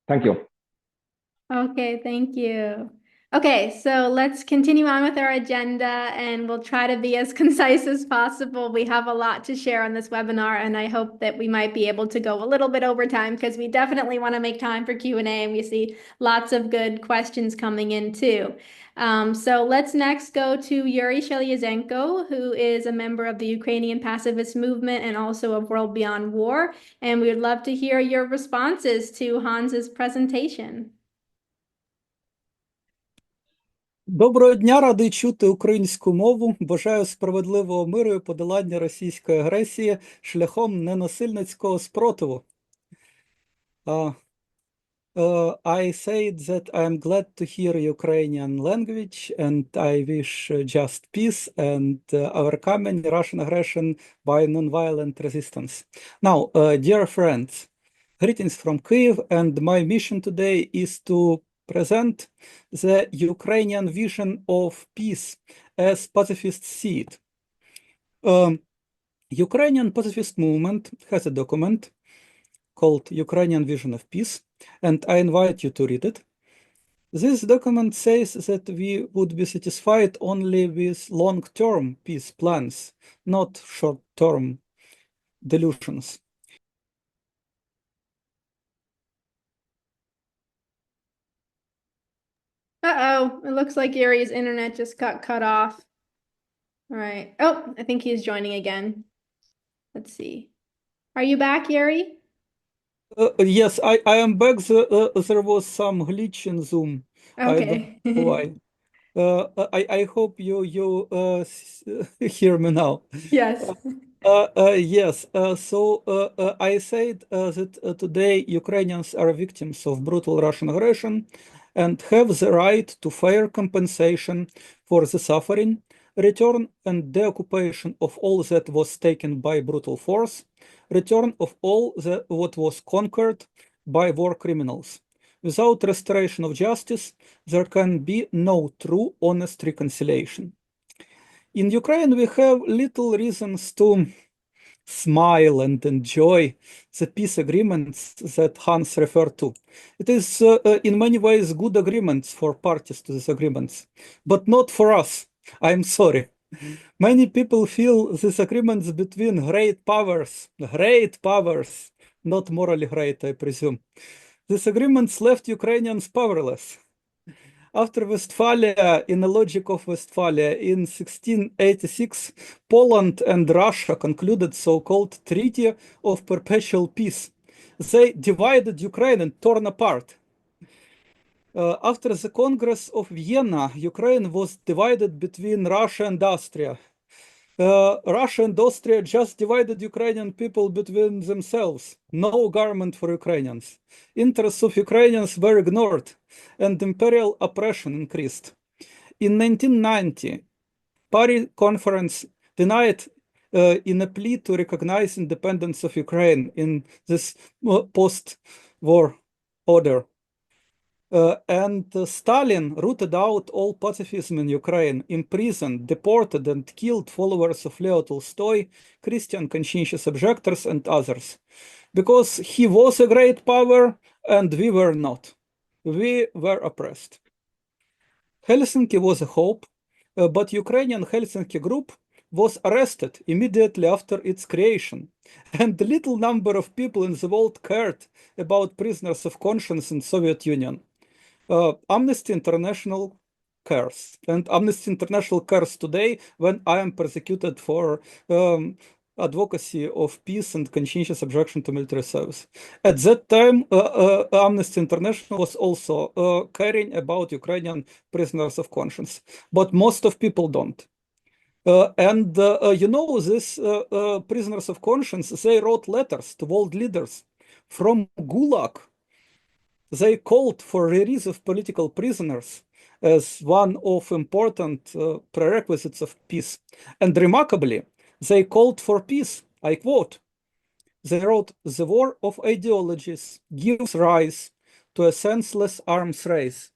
Thank you. Okay, thank you. Okay, so let's continue on with our agenda, and we'll try to be as concise as possible. We have a lot to share on this webinar, and I hope that we might be able to go a little bit over time, because we definitely want to make time for Q&A, and we see lots of good questions coming in too. So let's next go to Yuri Shelyazenko, who is a member of the Ukrainian pacifist movement and also of World Beyond War. And we would love to hear your responses to Hans's presentation. Доброго дня, радий чути українську мову. Бажаю справедливого миру і подолання російської агресії шляхом ненасильницького спротиву. I said that I am glad to hear Ukrainian language, and I wish just peace and overcoming Russian aggression by nonviolent resistance. Now, dear friends, greetings from Kyiv, and my mission today is to present the Ukrainian vision of peace as pacifists see it. Ukrainian pacifist movement has a document called Ukrainian Vision of Peace, and I invite you to read it. This document says that we would be satisfied only with long-term peace plans, not short-term delusions. Uh-oh, it looks like Yuri's internet just got cut off. All right. Oh, I think he's joining again. Let's see. Are you back, Yuri? Yes, I am back. There was some glitch in Zoom. I Okay. don't know why. I hope you hear me now. Yes. Yes. So I said that today Ukrainians are victims of brutal Russian aggression and have the right to fair compensation for the suffering, return and deoccupation of all that was taken by brutal force, return of all what was conquered by war criminals. Without restoration of justice, there can be no true, honest reconciliation. In Ukraine, we have little reasons to smile and enjoy the peace agreements that Hans referred to. It is in many ways good agreements for parties to these agreements, but not for us. I'm sorry. Many people feel these agreements between great powers, not morally great, I presume. These agreements left Ukrainians powerless. After Westphalia, in the logic of Westphalia, in 1686, Poland and Russia concluded so-called Treaty of Perpetual Peace. They divided Ukraine and torn apart. After the Congress of Vienna, Ukraine was divided between Russia and Austria. Russia and Austria just divided Ukrainian people between themselves. No government for Ukrainians. Interests of Ukrainians were ignored, and imperial oppression increased. In 1990, Paris Conference denied in a plea to recognize independence of Ukraine in this post-war order. And Stalin rooted out all pacifism in Ukraine, imprisoned, deported, and killed followers of Leo Tolstoy, Christian conscientious objectors, and others. Because he was a great power and we were not. We were oppressed. Helsinki was a hope, but Ukrainian Helsinki group was arrested immediately after its creation. And the little number of people in the world cared about prisoners of conscience in Soviet Union. Amnesty International cares, and Amnesty International cares today when I am persecuted for advocacy of peace and conscientious objection to military service. At that time, Amnesty International was also caring about Ukrainian prisoners of conscience, but most of people don't. You know, these prisoners of conscience, they wrote letters to world leaders from Gulag. They called for release of political prisoners as one of important prerequisites of peace. And remarkably, they called for peace. I quote, they wrote, "The war of ideologies gives rise to a senseless arms race.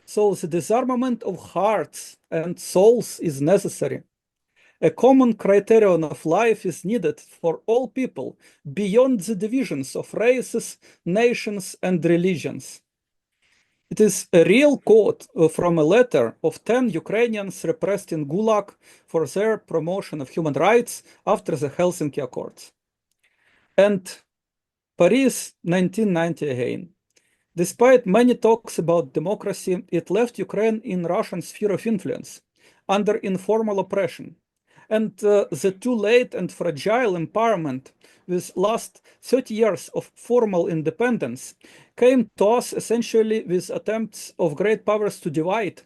So the disarmament of hearts and souls is necessary. A common criterion of life is needed for all people beyond the divisions of races, nations, and religions." It is a real quote from a letter of 10 Ukrainians repressed in Gulag for their promotion of human rights after the Helsinki Accords. And Paris, 1990 again. Despite many talks about democracy, it left Ukraine in Russian sphere of influence, under informal oppression. And the too late and fragile empowerment with last 30 years of formal independence came to us essentially with attempts of great powers to divide.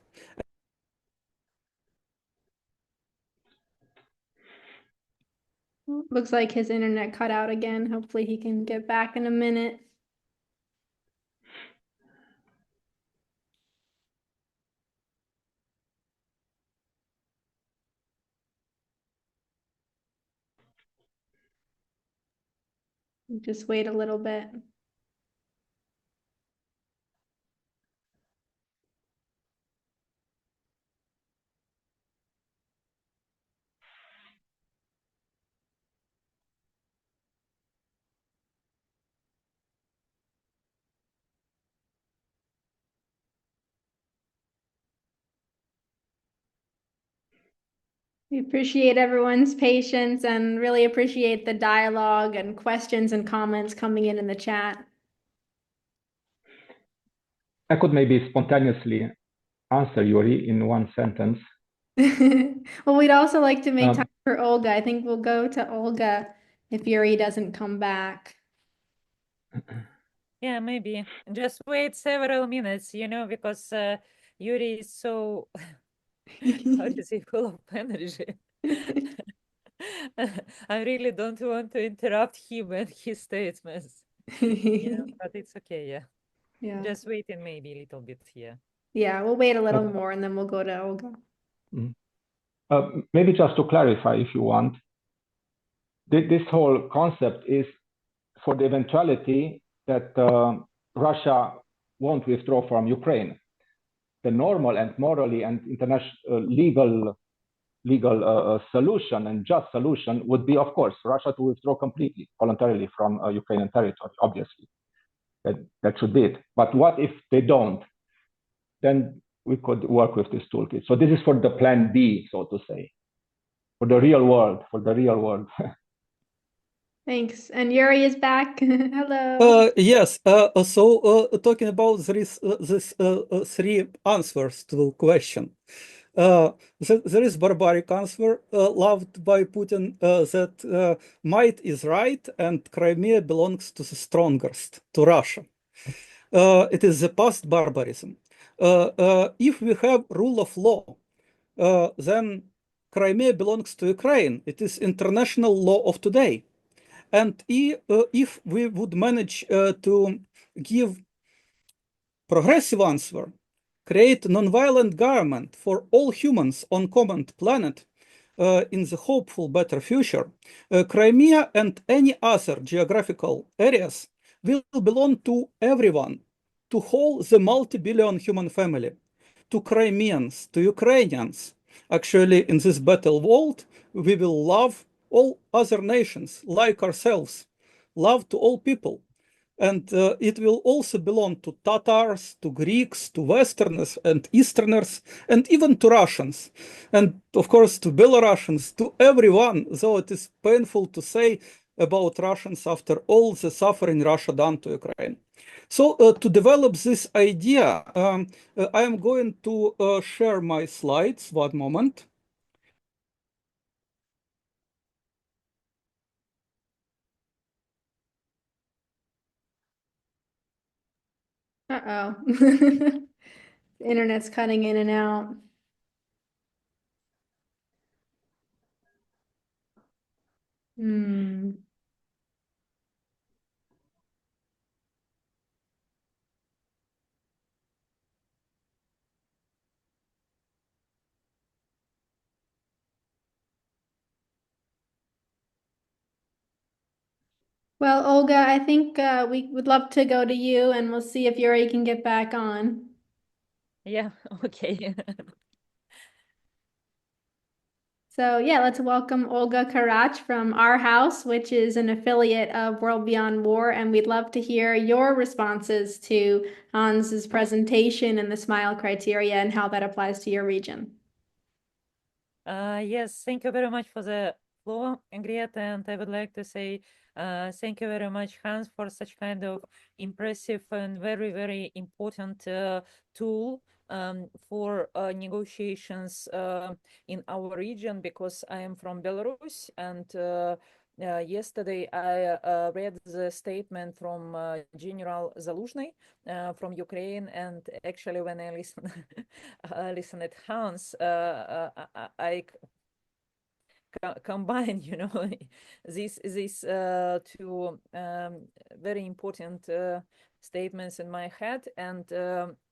Looks like his internet cut out again. Hopefully he can get back in a minute. Just wait a little bit. We appreciate everyone's patience and really appreciate the dialogue and questions and comments coming in the chat. I could maybe spontaneously answer Yuri in one sentence. Well, we'd also like to make time for Olga. I think we'll go to Olga if Yuri doesn't come back. Yeah, maybe. Just wait several minutes, you know, because Yuri is so, how to say, full of energy. I really don't want to interrupt him and his statements. You know, but it's okay, yeah. Yeah. Just waiting maybe a little bit here. Yeah, we'll wait a little more and then we'll go to Olga. Maybe just to clarify, if you want, this whole concept is for the eventuality that Russia won't withdraw from Ukraine. The normal and morally and international legal solution and just solution would be, of course, Russia to withdraw completely, voluntarily from Ukrainian territory, obviously. That should be it. But what if they don't? Then we could work with this toolkit. So this is for the plan B, so to say, for the real world, Thanks. And Yuri is back. Hello. Yes, so talking about these three answers to the question. There is barbaric answer loved by Putin that might is right and Crimea belongs to the strongest, to Russia. It is the past barbarism. If we have rule of law, then Crimea belongs to Ukraine. It is international law of today. And if we would manage to give progressive answer, create nonviolent government for all humans on common planet in the hopeful better future, Crimea and any other geographical areas will belong to everyone, to whole the multi-billion human family, to Crimeans, to Ukrainians. Actually, in this battle world, we will love all other nations like ourselves, love to all people. And it will also belong to Tatars, to Greeks, to Westerners and Easterners, and even to Russians. And of course, to Belarusians, to everyone, though it is painful to say about Russians after all the suffering Russia done to Ukraine. So to develop this idea, I am going to share my slides. One moment. Uh-oh. Internet's cutting in and out. Hmm. Well, Olga, I think we would love to go to you, and we'll see if Yuri can get back on. Yeah, okay. So yeah, let's welcome Olga Karach from Our House, which is an affiliate of World Beyond War, and we'd love to hear your responses to Hans's presentation and the SMILE criteria and how that applies to your region. Yes, thank you very much for the floor, Ingrid, and I would like to say thank you very much, Hans, for such kind of impressive and very, very important tool for negotiations in our region, because I am from Belarus, and yesterday I read the statement from General Zaluzhny from Ukraine, and actually when I listen at Hans, I combine, these two very important statements in my head, and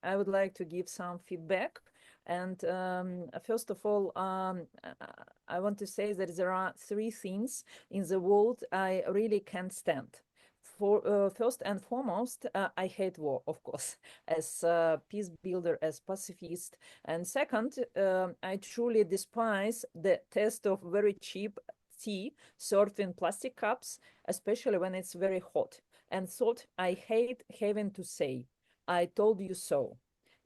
I would like to give some feedback. And first of all, I want to say that there are three things in the world I really can't stand. First and foremost, I hate war, of course, as a peace builder, as pacifist. And second, I truly despise the taste of very cheap tea served in plastic cups, especially when it's very hot. And third, I hate having to say, I told you so.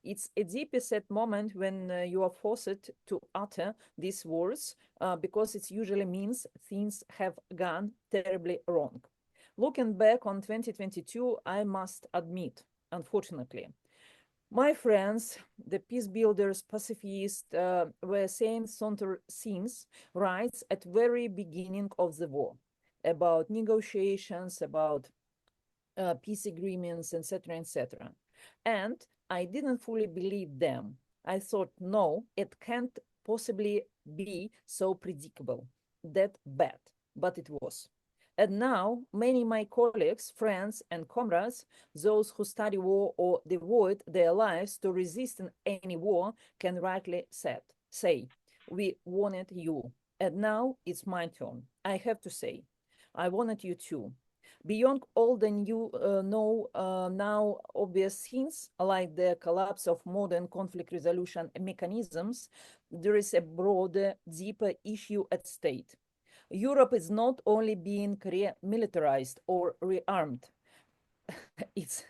It's a deeply sad moment when you are forced to utter these words because it usually means things have gone terribly wrong. Looking back on 2022, I must admit, unfortunately, my friends, the peace builders, pacifists, were saying saunter things right at very beginning of the war about negotiations, about peace agreements, etc., etc. And I didn't fully believe them. I thought, no, it can't possibly be so predictable, that bad, but it was. And now, many my colleagues, friends, and comrades, those who study war or devote their lives to resisting any war, can rightly say, we wanted you. And now it's my turn. I have to say, I wanted you too. Beyond all the new now obvious things, like the collapse of modern conflict resolution mechanisms, there is a broader, deeper issue at stake. Europe is not only being militarized or rearmed, it's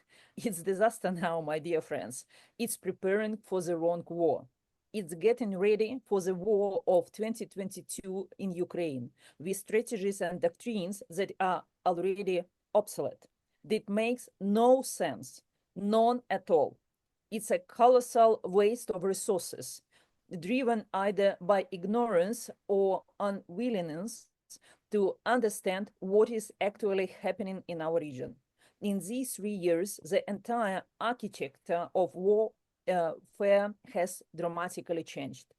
it's disaster now, my dear friends. It's preparing for the wrong war. It's getting ready for the war of 2022 in Ukraine with strategies and doctrines that are already obsolete. That makes no sense, none at all. It's a colossal waste of resources, driven either by ignorance or unwillingness to understand what is actually happening in our region. In these 3 years, the entire architecture of warfare has dramatically changed.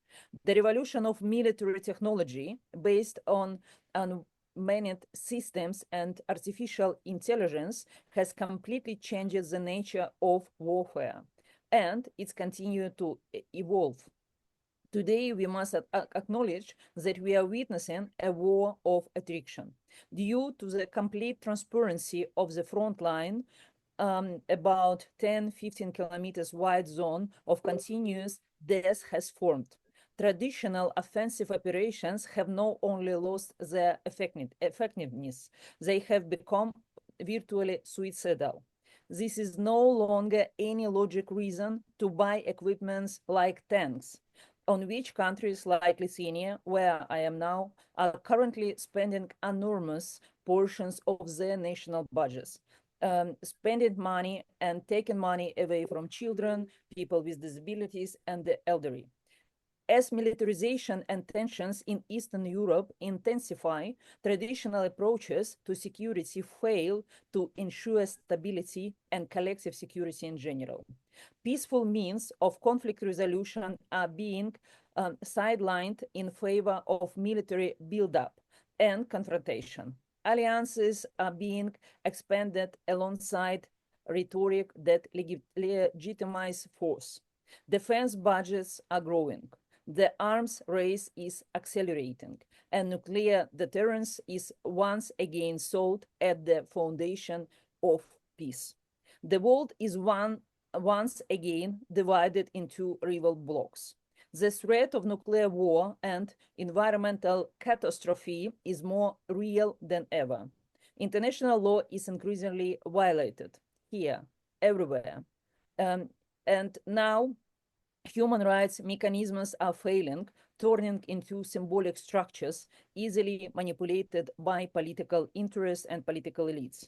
The revolution of military technology based on unmanned systems and artificial intelligence has completely changed the nature of warfare, and it's continued to evolve. Today, we must acknowledge that we are witnessing a war of attrition. Due to the complete transparency of the front line, about 10-15 kilometers wide zone of continuous death has formed. Traditional offensive operations have not only lost their effectiveness, they have become virtually suicidal. This is no longer any logic reason to buy equipments like tanks, on which countries like Lithuania, where I am now, are currently spending enormous portions of their national budgets. spending money and taking money away from children, people with disabilities, and the elderly. As militarization and tensions in Eastern Europe intensify, traditional approaches to security fail to ensure stability and collective security in general. Peaceful means of conflict resolution are being sidelined in favor of military buildup and confrontation. Alliances are being expanded alongside rhetoric that legitimize force. Defense budgets are growing. The arms race is accelerating, and nuclear deterrence is once again sought at the foundation of peace. The world is once again divided into rival blocs. The threat of nuclear war and environmental catastrophe is more real than ever. International law is increasingly violated here, everywhere. And now human rights mechanisms are failing, turning into symbolic structures easily manipulated by political interests and political elites.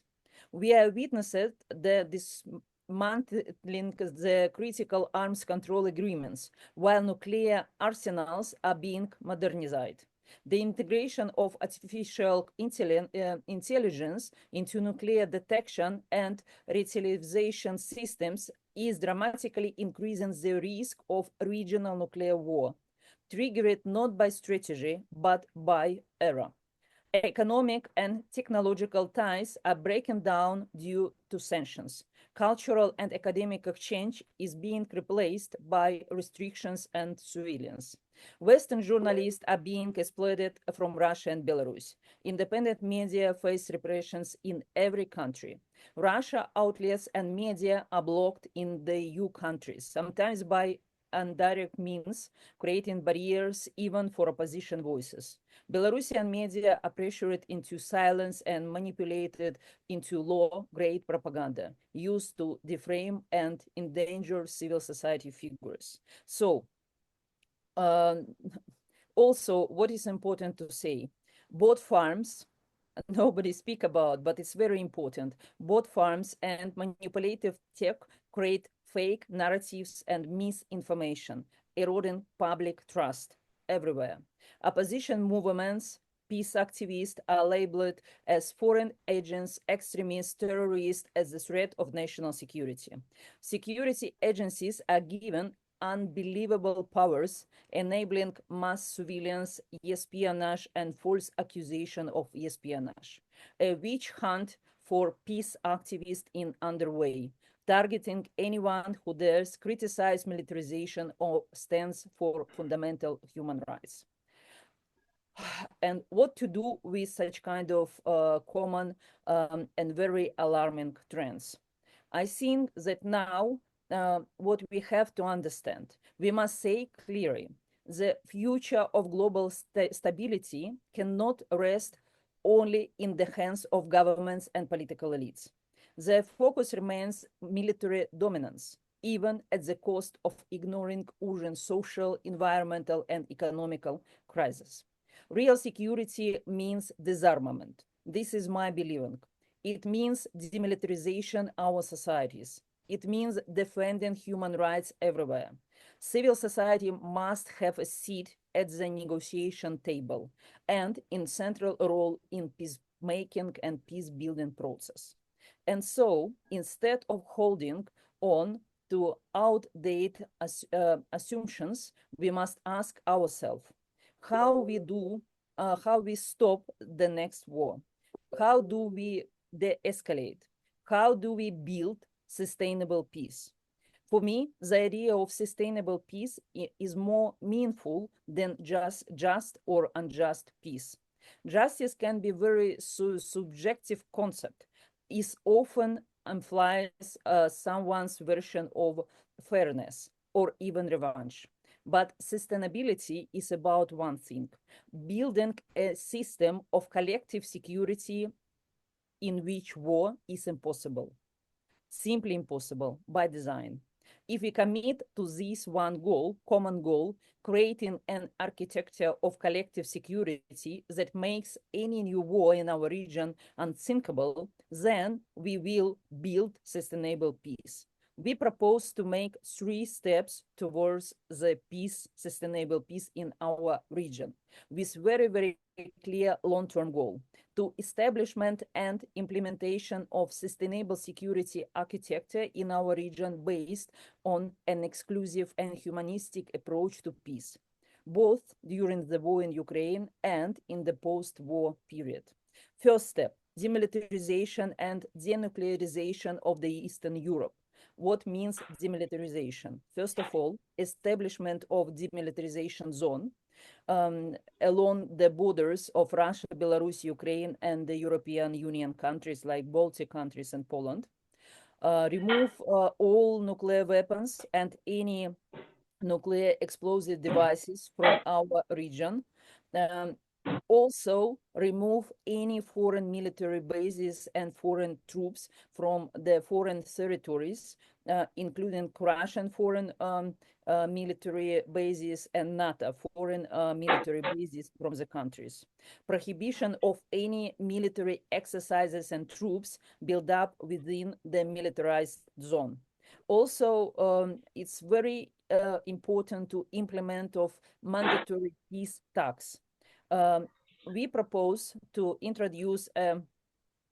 We are witnessing the dismantling the critical arms control agreements, while nuclear arsenals are being modernized. The integration of artificial intelligence into nuclear detection and retaliation systems is dramatically increasing the risk of regional nuclear war, triggered not by strategy, but by error. Economic and technological ties are breaking down due to sanctions. Cultural and academic exchange is being replaced by restrictions and surveillance. Western journalists are being exploited from Russia and Belarus. Independent media face repressions in every country. Russia outlets and media are blocked in the EU countries, sometimes by indirect means, creating barriers even for opposition voices. Belarusian media are pressured into silence and manipulated into low-grade propaganda used to defame and endanger civil society figures. So, also, what is important to say, both farms, nobody speak about, but it's very important, both farms and manipulative tech create fake narratives and misinformation, eroding public trust everywhere. Opposition movements, peace activists are labeled as foreign agents, extremists, terrorists as the threat of national security. Security agencies are given unbelievable powers, enabling mass surveillance, espionage, and false accusation of espionage. A witch hunt for peace activists in underway, targeting anyone who dares criticize militarization or stands for fundamental human rights. And what to do with such kind of common and very alarming trends? I think that now what we have to understand, we must say clearly, the future of global stability cannot rest only in the hands of governments and political elites. The focus remains military dominance, even at the cost of ignoring urgent social, environmental, and economical crises. Real security means disarmament. This is my believing. It means demilitarization of our societies. It means defending human rights everywhere. Civil society must have a seat at the negotiation table and in central role in peacemaking and peace-building process. And so, instead of holding on to outdated assumptions, we must ask ourselves how we stop the next war, how do we de-escalate, how do we build sustainable peace. For me, the idea of sustainable peace is more meaningful than just or unjust peace. Justice can be a very subjective concept. It often implies someone's version of fairness or even revenge. But sustainability is about one thing, building a system of collective security in which war is impossible, simply impossible by design. If we commit to this one goal, common goal, creating an architecture of collective security that makes any new war in our region unthinkable, then we will build sustainable peace. We propose to make 3 steps towards the sustainable peace in our region, with very, very clear long-term goal: to establishment and implementation of sustainable security architecture in our region based on an exclusive and humanistic approach to peace, both during the war in Ukraine and in the post-war period. First step: demilitarization and denuclearization of the Eastern Europe. What means demilitarization? First of all, establishment of demilitarization zone along the borders of Russia, Belarus, Ukraine, and the European Union countries like Baltic countries and Poland. Remove all nuclear weapons and any nuclear explosive devices from our region. Also remove any foreign military bases and foreign troops from the foreign territories, including Russian foreign military bases and NATO foreign military bases from the countries. Prohibition of any military exercises and troops built up within the militarized zone. Also, it's very important to implement of mandatory peace tax. We propose to introduce a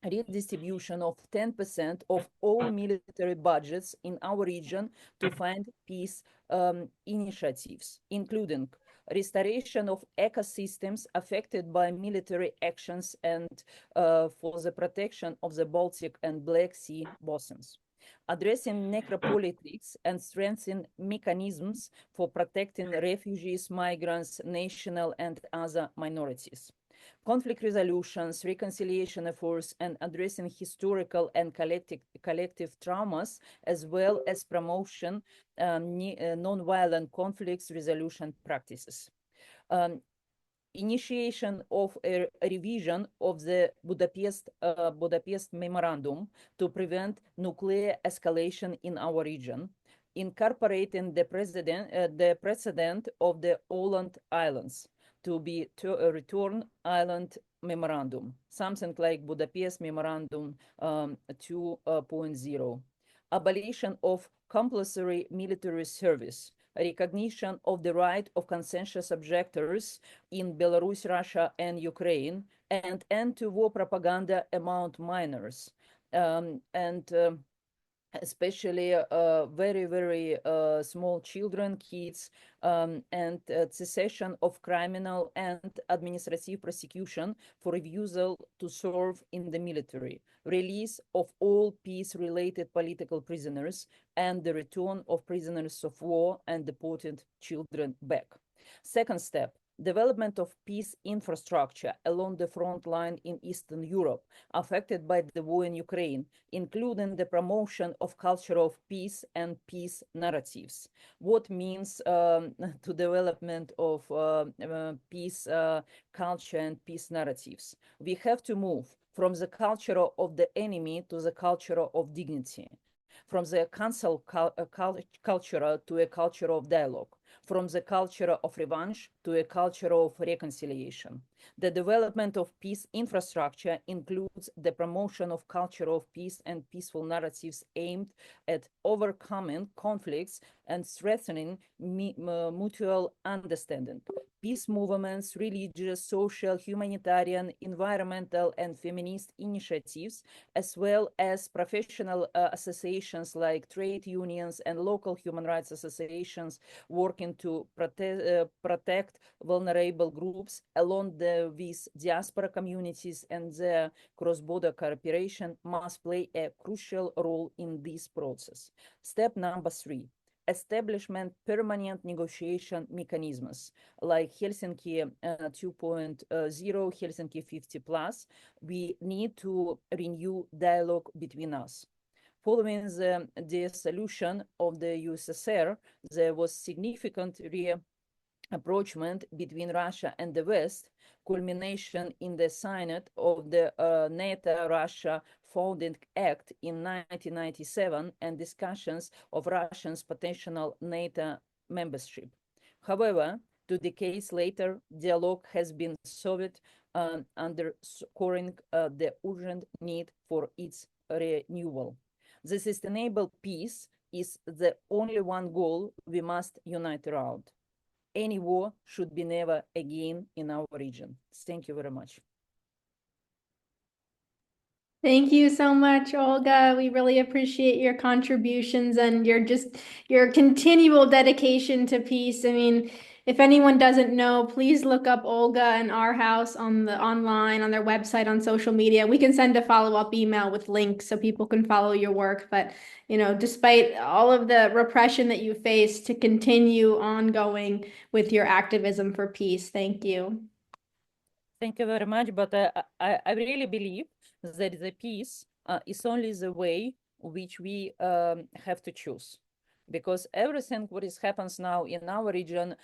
redistribution of 10% of all military budgets in our region to fund peace initiatives, including restoration of ecosystems affected by military actions and for the protection of the Baltic and Black Sea basins. Addressing necropolitics and strengthening mechanisms for protecting refugees, migrants, national and other minorities. Conflict resolutions, reconciliation efforts, and addressing historical and collective traumas, as well as promotion non-violent conflicts resolution practices. Initiation of a revision of the Budapest Memorandum to prevent nuclear escalation in our region, incorporating the precedent of the Åland Islands to be a return island memorandum, something like Budapest Memorandum 2.0. Abolition of compulsory military service, recognition of the right of conscientious objectors in Belarus, Russia, and Ukraine, and anti-war propaganda among minors, especially very, very small children, kids, and cessation of criminal and administrative prosecution for refusal to serve in the military, release of all peace-related political prisoners, and the return of prisoners of war and deported children back. Second step: development of peace infrastructure along the front line in Eastern Europe affected by the war in Ukraine, including the promotion of culture of peace and peace narratives. What means to development of peace culture and peace narratives? We have to move from the culture of the enemy to the culture of dignity, from the cancel culture to a culture of dialogue, from the culture of revenge to a culture of reconciliation. The development of peace infrastructure includes the promotion of culture of peace and peaceful narratives aimed at overcoming conflicts and strengthening mutual understanding. Peace movements, religious, social, humanitarian, environmental, and feminist initiatives, as well as professional associations like trade unions and local human rights associations working to protect vulnerable groups along with diaspora communities and their cross-border cooperation must play a crucial role in this process. Step number 3. Establishment permanent negotiation mechanisms like Helsinki 2.0, Helsinki 50+. We need to renew dialogue between us. Following the dissolution of the USSR, there was significant approachment between Russia and the West, culmination in the signing of the NATO-Russia Founding Act in 1997 and discussions of Russia's potential NATO membership. However, 2 decades later, dialogue has been solved underscoring the urgent need for its renewal. The sustainable peace is the only one goal we must unite around. Any war should be never again in our region. Thank you very much. Thank you so much, Olga. We really appreciate your contributions and your continual dedication to peace. I mean, if anyone doesn't know, please look up Olga and Our House on the online, on their website, on social media. We can send a follow-up email with links so people can follow your work. But, despite all of the repression that you face, to continue ongoing with your activism for peace. Thank you. Thank you very much. But I really believe that the peace is only the way which we have to choose. Because everything what is happens now in our region,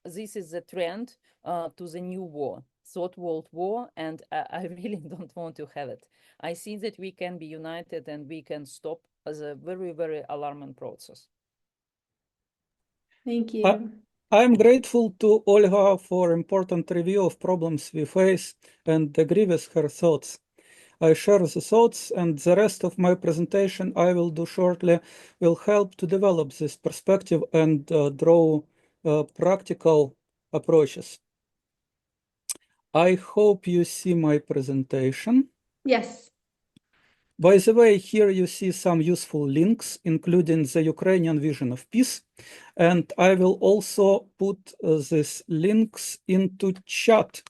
this is the trend to the new war, third world war, and I really don't want to have it. I see that we can be united and we can stop the very, very alarming process. Thank you. I'm grateful to Olga for important review of problems we face and agree with her thoughts. I share the thoughts, and the rest of my presentation I will do shortly will help to develop this perspective and draw practical approaches. I hope you see my presentation. Yes. By the way, here you see some useful links, including the Ukrainian vision of peace, and I will also put these links into chat.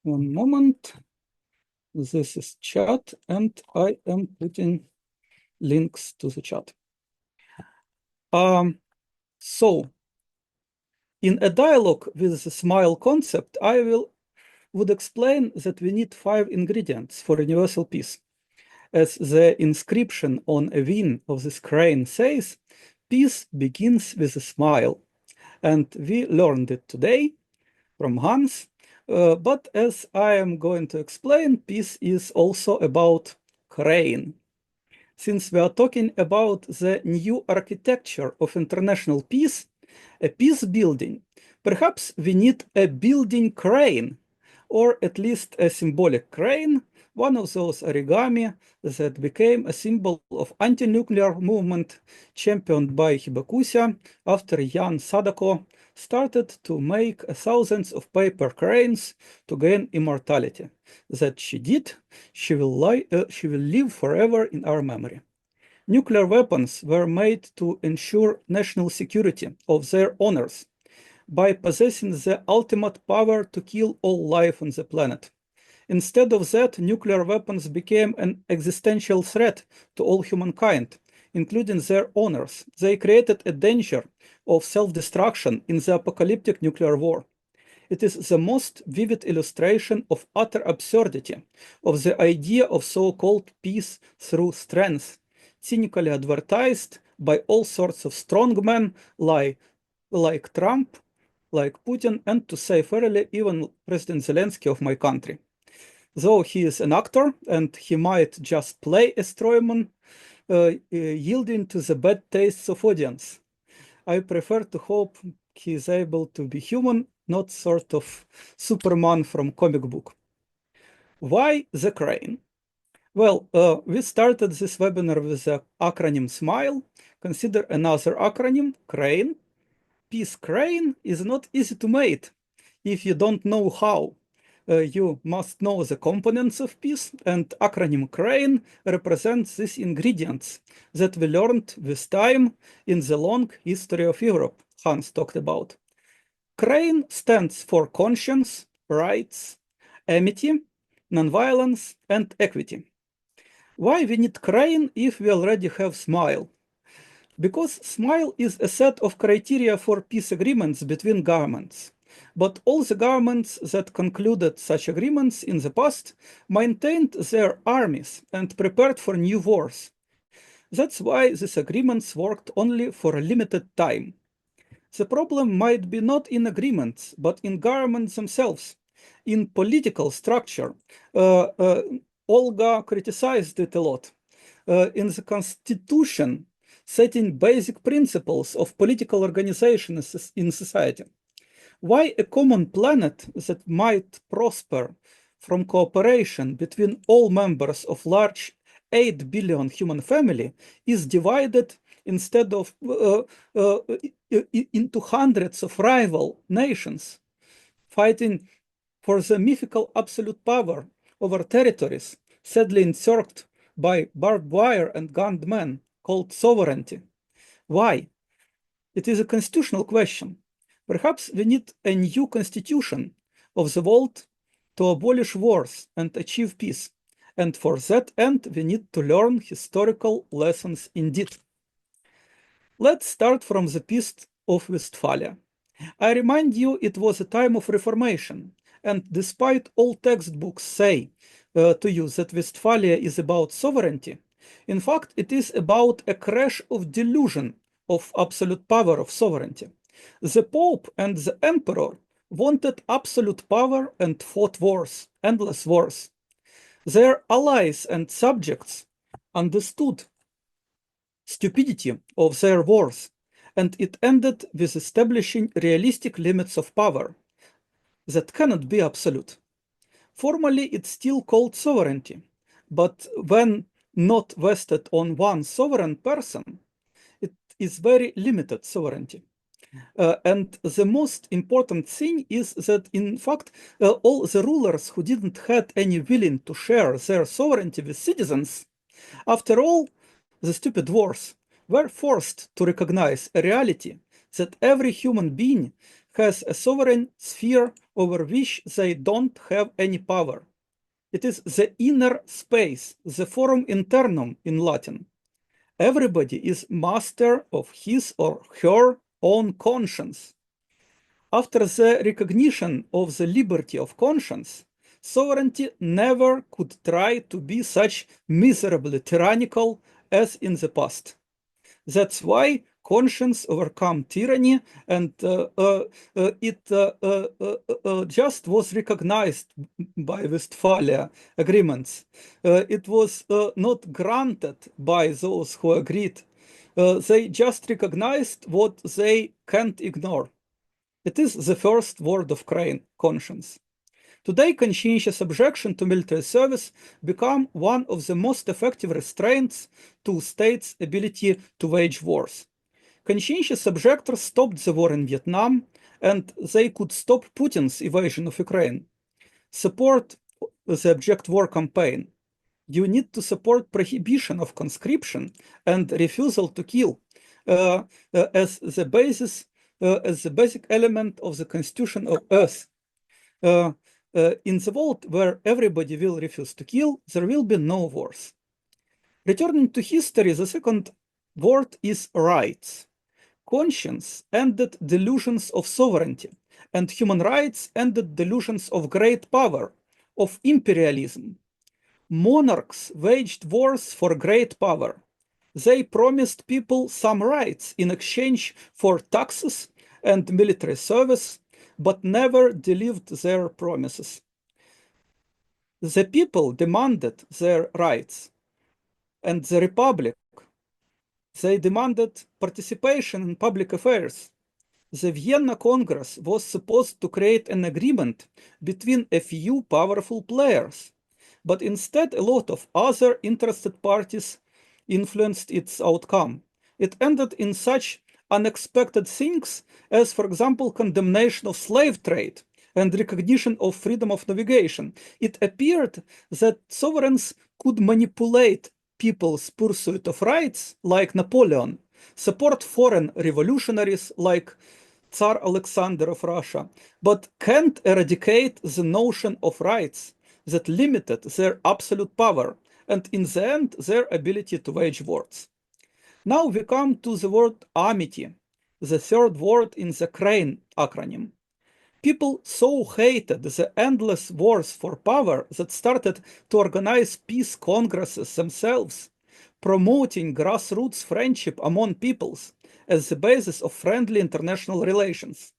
One moment. This is chat, and I am putting links to the chat. So, in a dialogue with the SMILE concept, I would explain that we need 5 ingredients for universal peace. As the inscription on a wing of this crane says, peace begins with a smile. And we learned it today from Hans. But as I am going to explain, peace is also about crane. Since we are talking about the new architecture of international peace, a peace building, perhaps we need a building crane, or at least a symbolic crane, one of those origami that became a symbol of anti-nuclear movement championed by Hibakusha after Jan Sadako started to make thousands of paper cranes to gain immortality. That she did, she will live forever in our memory. Nuclear weapons were made to ensure national security of their owners by possessing the ultimate power to kill all life on the planet. Instead of that, nuclear weapons became an existential threat to all humankind, including their owners. They created a danger of self-destruction in the apocalyptic nuclear war. It is the most vivid illustration of utter absurdity of the idea of so-called peace through strength, cynically advertised by all sorts of strongmen like Trump, like Putin, and to say fairly, even President Zelensky of my country. Though he is an actor and he might just play a strawman, yielding to the bad tastes of audience. I prefer to hope he is able to be human, not sort of Superman from comic book. Why the crane? Well, we started this webinar with the acronym SMILE. Consider another acronym, CRANE. Peace crane is not easy to make if you don't know how. You must know the components of peace, and acronym CRANE represents these ingredients that we learned with time in the long history of Europe Hans talked about. CRANE stands for conscience, rights, amity, nonviolence, and equity. Why we need CRANE if we already have SMILE? Because SMILE is a set of criteria for peace agreements between governments. But all the governments that concluded such agreements in the past maintained their armies and prepared for new wars. That's why these agreements worked only for a limited time. The problem might be not in agreements, but in governments themselves, in political structure. Olga criticized it a lot. In the constitution, setting basic principles of political organization in society. Why a common planet that might prosper from cooperation between all members of large 8 billion human family is divided instead of into hundreds of rival nations fighting for the mythical absolute power over territories sadly encircled by barbed wire and gunned men called sovereignty. Why? It is a constitutional question. Perhaps we need a new constitution of the world to abolish wars and achieve peace. And for that end, we need to learn historical lessons indeed. Let's start from the Peace of Westphalia. I remind you, it was a time of reformation. And despite all textbooks say to you that Westphalia is about sovereignty, in fact, it is about a crash of delusion of absolute power of sovereignty. The Pope and the Emperor wanted absolute power and fought wars, endless wars. Their allies and subjects understood stupidity of their wars, and it ended with establishing realistic limits of power that cannot be absolute. Formally, it's still called sovereignty, but when not vested on one sovereign person, it is very limited sovereignty. And the most important thing is that, in fact, all the rulers who didn't have any willing to share their sovereignty with citizens, after all, the stupid wars were forced to recognize a reality that every human being has a sovereign sphere over which they don't have any power. It is the inner space, the forum internum in Latin. Everybody is master of his or her own conscience. After the recognition of the liberty of conscience, sovereignty never could try to be such miserably tyrannical as in the past. That's why conscience overcome tyranny, and it just was recognized by Westphalia agreements. It was not granted by those who agreed. They just recognized what they can't ignore. It is the first word of conscience. Today, conscientious objection to military service become one of the most effective restraints to states' ability to wage wars. Conscientious objectors stopped the war in Vietnam, and they could stop Putin's invasion of Ukraine. Support the Object War campaign. You need to support prohibition of conscription and refusal to kill as the basic element of the Constitution of Earth. In the world where everybody will refuse to kill, there will be no wars. Returning to history, the second word is rights. Conscience ended delusions of sovereignty, and human rights ended delusions of great power, of imperialism. Monarchs waged wars for great power. They promised people some rights in exchange for taxes and military service, but never delivered their promises. The people demanded their rights, and the Republic, they demanded participation in public affairs. The Vienna Congress was supposed to create an agreement between a few powerful players, but instead a lot of other interested parties influenced its outcome. It ended in such unexpected things as, for example, condemnation of slave trade and recognition of freedom of navigation. It appeared that sovereigns could manipulate people's pursuit of rights, like Napoleon, support foreign revolutionaries like Tsar Alexander of Russia, but can't eradicate the notion of rights that limited their absolute power and in the end their ability to wage wars. Now we come to the word amity, the third word in the CRANE acronym. People so hated the endless wars for power that started to organize peace congresses themselves, promoting grassroots friendship among peoples as the basis of friendly international relations.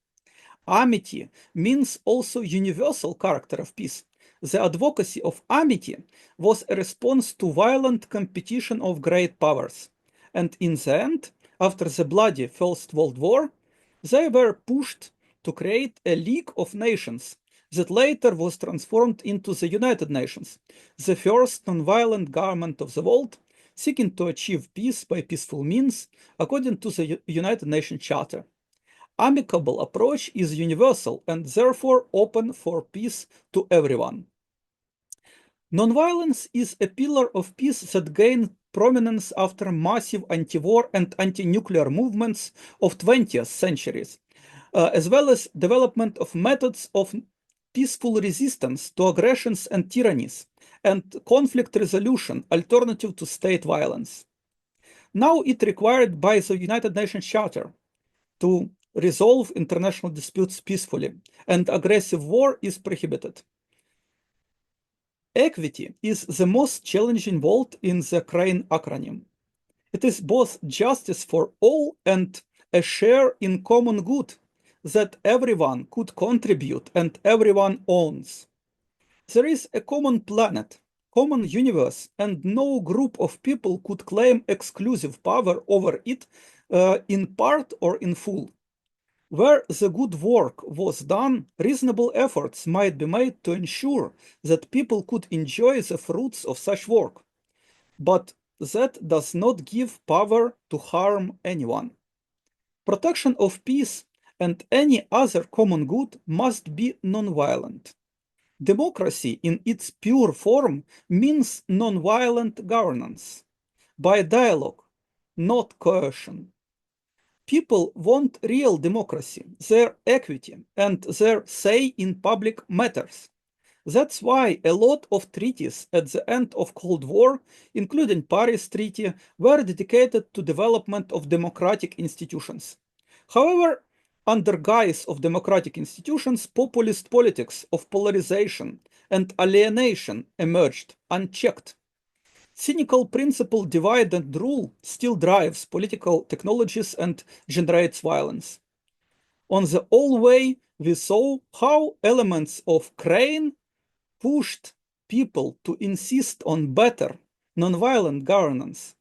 Amity means also universal character of peace. The advocacy of amity was a response to violent competition of great powers. And in the end, after the bloody First World War, they were pushed to create a League of Nations that later was transformed into the United Nations, the first non-violent government of the world, seeking to achieve peace by peaceful means according to the United Nations Charter. Amicable approach is universal and therefore open for peace to everyone. Nonviolence is a pillar of peace that gained prominence after massive anti-war and anti-nuclear movements of 20th centuries, as well as development of methods of peaceful resistance to aggressions and tyrannies, and conflict resolution alternative to state violence. Now it required by the United Nations Charter to resolve international disputes peacefully, and aggressive war is prohibited. Equity is the most challenging word in the CRANE acronym. It is both justice for all and a share in common good that everyone could contribute and everyone owns. There is a common planet, common universe, and no group of people could claim exclusive power over it in part or in full. Where the good work was done, reasonable efforts might be made to ensure that people could enjoy the fruits of such work. But that does not give power to harm anyone. Protection of peace and any other common good must be non-violent. Democracy in its pure form means non-violent governance, by dialogue, not coercion. People want real democracy, their equity, and their say in public matters. That's why a lot of treaties at the end of Cold War, including Paris Treaty, were dedicated to development of democratic institutions. However, under guise of democratic institutions, populist politics of polarization and alienation emerged unchecked. Cynical principle divide and rule still drives political technologies and generates violence. On the whole way, we saw how elements of CRANE pushed people to insist on better, nonviolent governance.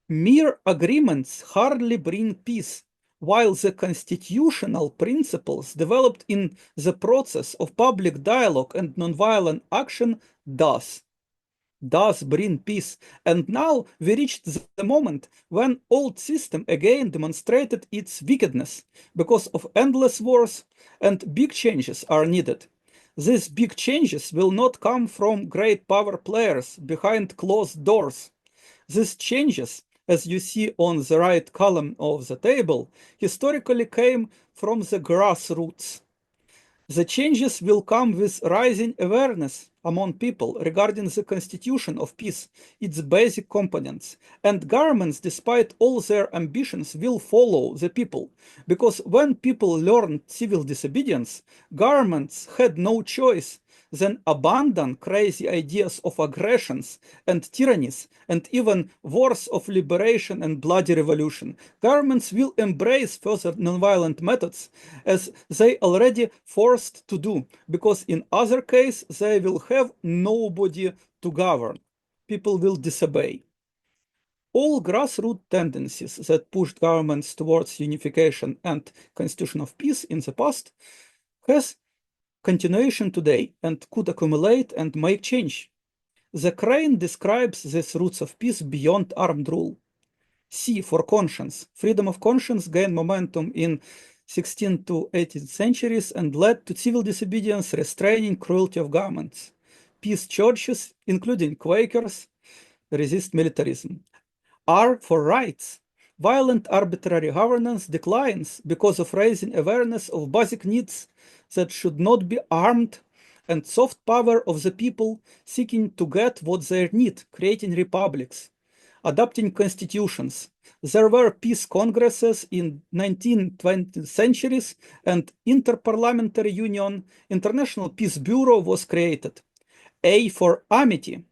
Mere agreements hardly bring peace, while the constitutional principles developed in the process of public dialogue and nonviolent action does bring peace. And now we reached the moment when old system again demonstrated its wickedness because of endless wars, and big changes are needed. These big changes will not come from great power players behind closed doors. These changes, as you see on the right column of the table, historically came from the grassroots. The changes will come with rising awareness among people regarding the constitution of peace, its basic components, and governments, despite all their ambitions, will follow the people, because when people learned civil disobedience, governments had no choice than abandon crazy ideas of aggressions and tyrannies, and even wars of liberation and bloody revolution. Governments will embrace further nonviolent methods, as they already forced to do, because in other case they will have nobody to govern. People will disobey. All grassroots tendencies that pushed governments towards unification and constitution of peace in the past has continuation today and could accumulate and make change. The CRANE describes these roots of peace beyond armed rule. C for conscience. Freedom of conscience gained momentum in 16th to 18th centuries and led to civil disobedience, restraining cruelty of governments. Peace churches, including Quakers, resist militarism. R for rights. Violent arbitrary governance declines because of raising awareness of basic needs that should not be armed, and soft power of the people seeking to get what they need, creating republics, adopting constitutions. There were peace congresses in 19th, 20th centuries, and Interparliamentary Union, International Peace Bureau was created. A for amity.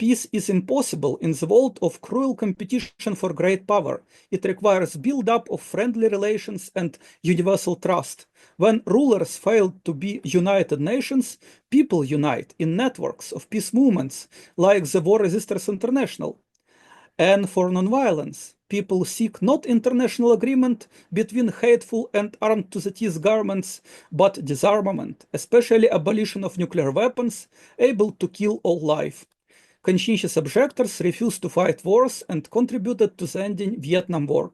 Peace is impossible in the world of cruel competition for great power. It requires build-up of friendly relations and universal trust. When rulers fail to be united nations, people unite in networks of peace movements like the War Resisters International. And for nonviolence, people seek not international agreement between hateful and armed to the teeth governments, but disarmament, especially abolition of nuclear weapons, able to kill all life. Conscientious objectors refused to fight wars and contributed to the ending Vietnam War.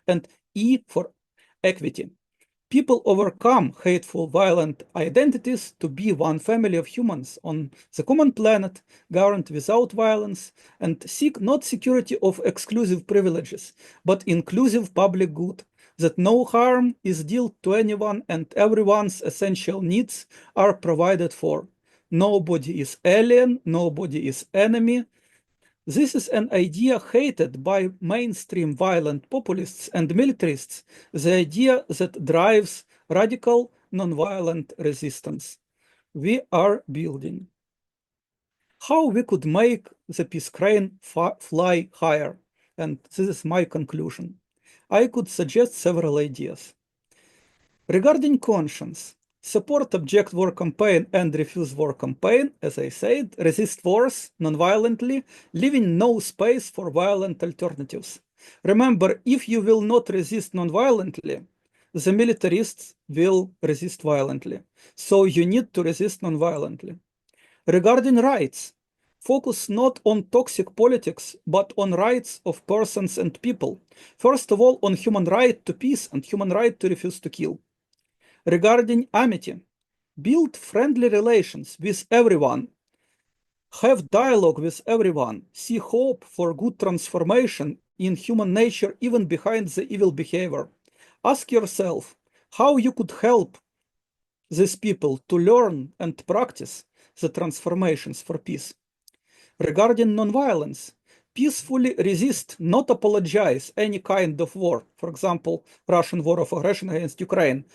And E for equity. People overcome hateful, violent identities to be one family of humans on the common planet, governed without violence, and seek not security of exclusive privileges, but inclusive public good, that no harm is dealt to anyone and everyone's essential needs are provided for. Nobody is alien, nobody is enemy. This is an idea hated by mainstream violent populists and militarists, the idea that drives radical nonviolent resistance. We are building. How we could make the peace crane fly higher? And this is my conclusion. I could suggest several ideas. Regarding conscience, support object war campaign and refuse war campaign, as I said, resist wars non-violently, leaving no space for violent alternatives. Remember, if you will not resist non-violently, the militarists will resist violently. So you need to resist non-violently. Regarding rights, focus not on toxic politics, but on rights of persons and people. First of all, on human right to peace and human right to refuse to kill. Regarding amity, build friendly relations with everyone, have dialogue with everyone, see hope for good transformation in human nature even behind the evil behavior. Ask yourself how you could help these people to learn and practice the transformations for peace. Regarding nonviolence, peacefully resist, not apologize any kind of war, for example, Russian war of aggression against Ukraine.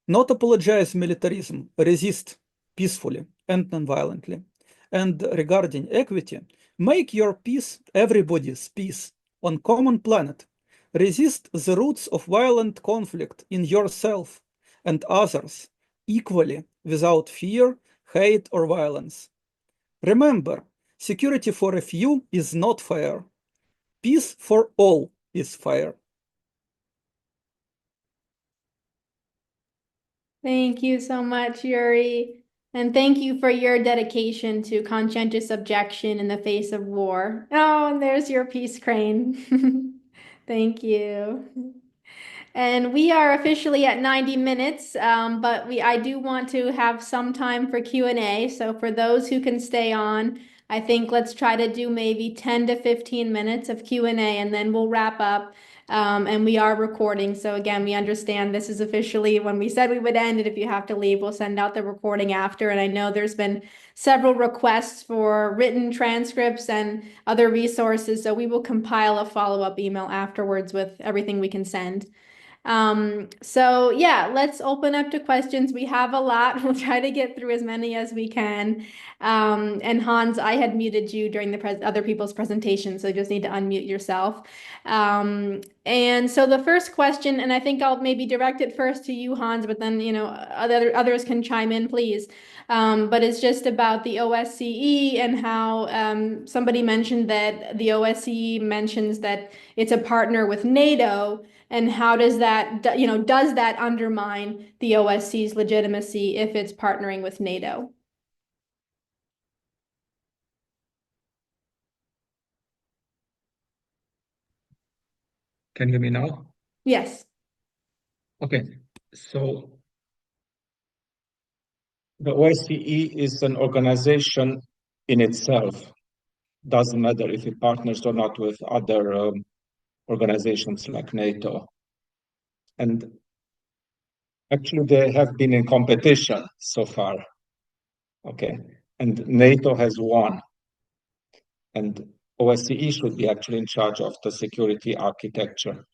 Not apologize militarism, resist peacefully and non-violently. And regarding equity, make your peace everybody's peace on common planet. Resist the roots of violent conflict in yourself and others equally without fear, hate, or violence. Remember, security for a few is not fair. Peace for all is fair. Thank you so much, Yuri. And thank you for your dedication to conscientious objection in the face of war. Oh, and there's your peace crane. Thank you. And we are officially at 90 minutes, but I do want to have some time for Q&A. So for those who can stay on, I think let's try to do maybe 10 to 15 minutes of Q&A, and then we'll wrap up. And we are recording. So again, we understand this is officially when we said we would end it. If you have to leave, we'll send out the recording after. And I know there's been several requests for written transcripts and other resources. So we will compile a follow-up email afterwards with everything we can send. So yeah, let's open up to questions. We have a lot. We'll try to get through as many as we can. And Hans, I had muted you during the other people's presentation, so you just need to unmute yourself. And so the first question, and I think I'll maybe direct it first to you, Hans, but then, others can chime in, please. But it's just about the OSCE and how somebody mentioned that the OSCE mentions that it's a partner with NATO. And how does that, does that undermine the OSCE's legitimacy if it's partnering with NATO? Can you hear me now? Yes. Okay, so the OSCE is an organization in itself. Doesn't matter if it partners or not with other organizations like NATO. And actually, they have been in competition so far. Okay, and NATO has won. And OSCE should be actually in charge of the security architecture.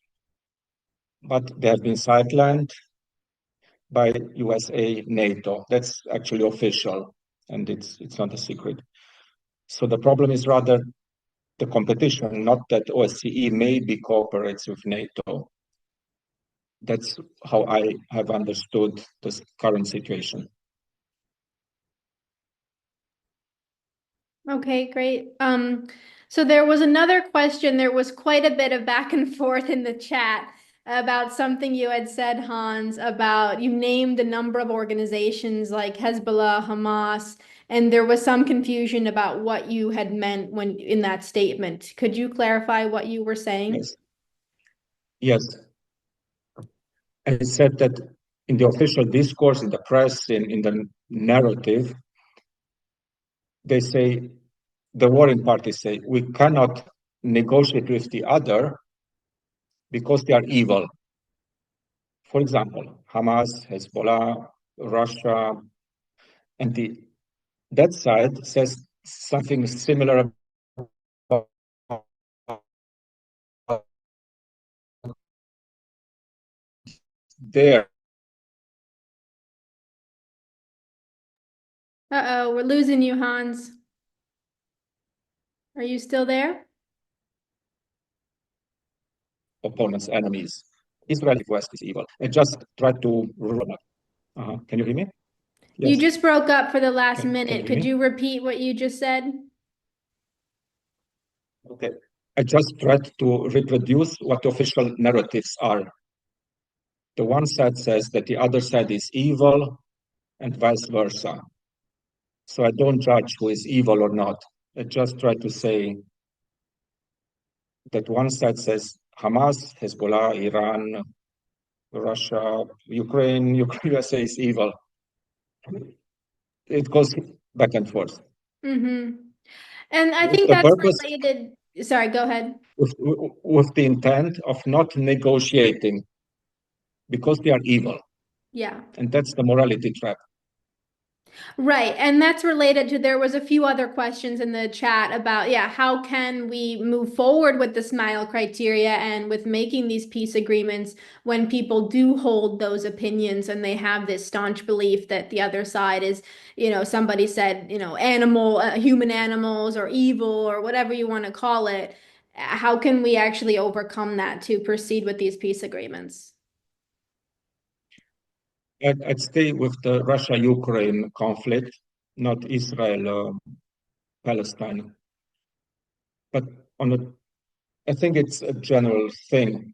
But they have been sidelined by USA, NATO. That's actually official, and it's not a secret. So the problem is rather the competition, not that OSCE maybe cooperates with NATO. That's how I have understood this current situation. Okay, great. So there was another question. There was quite a bit of back and forth in the chat about something you had said, Hans, about you named a number of organizations like Hezbollah, Hamas, and there was some confusion about what you had meant when in that statement. Could you clarify what you were saying? Yes. Yes. I said that in the official discourse, in the press, in the narrative, they say, the warring parties say, we cannot negotiate with the other because they are evil. For example, Hamas, Hezbollah, Russia, and that side says something similar about their. Uh-oh, we're losing you, Hans. Are you still there? Opponents, enemies. Israeli West is evil. I just tried to rule out. Can you hear me? You Yes. just broke up for the last Can you minute. hear Could me? you repeat what you just said? Okay. I just tried to reproduce what official narratives are. The one side says that the other side is evil and vice versa. So I don't judge who is evil or not. I just try to say that one side says Hamas, Hezbollah, Iran, Russia, Ukraine, USA is evil. It goes back and forth. Mm-hmm. And I With think the that's purpose, related. Sorry, go ahead. with the intent of not negotiating because they are evil. Yeah. And that's the morality trap. Right. And that's related to, there was a few other questions in the chat about, yeah, how can we move forward with the SMILE criteria and with making these peace agreements when people do hold those opinions and they have this staunch belief that the other side is, somebody said, human animals or evil or whatever you want to call it. How can we actually overcome that to proceed with these peace agreements? I'd stay with the Russia-Ukraine conflict, not Israel-Palestine. But I think it's a general thing.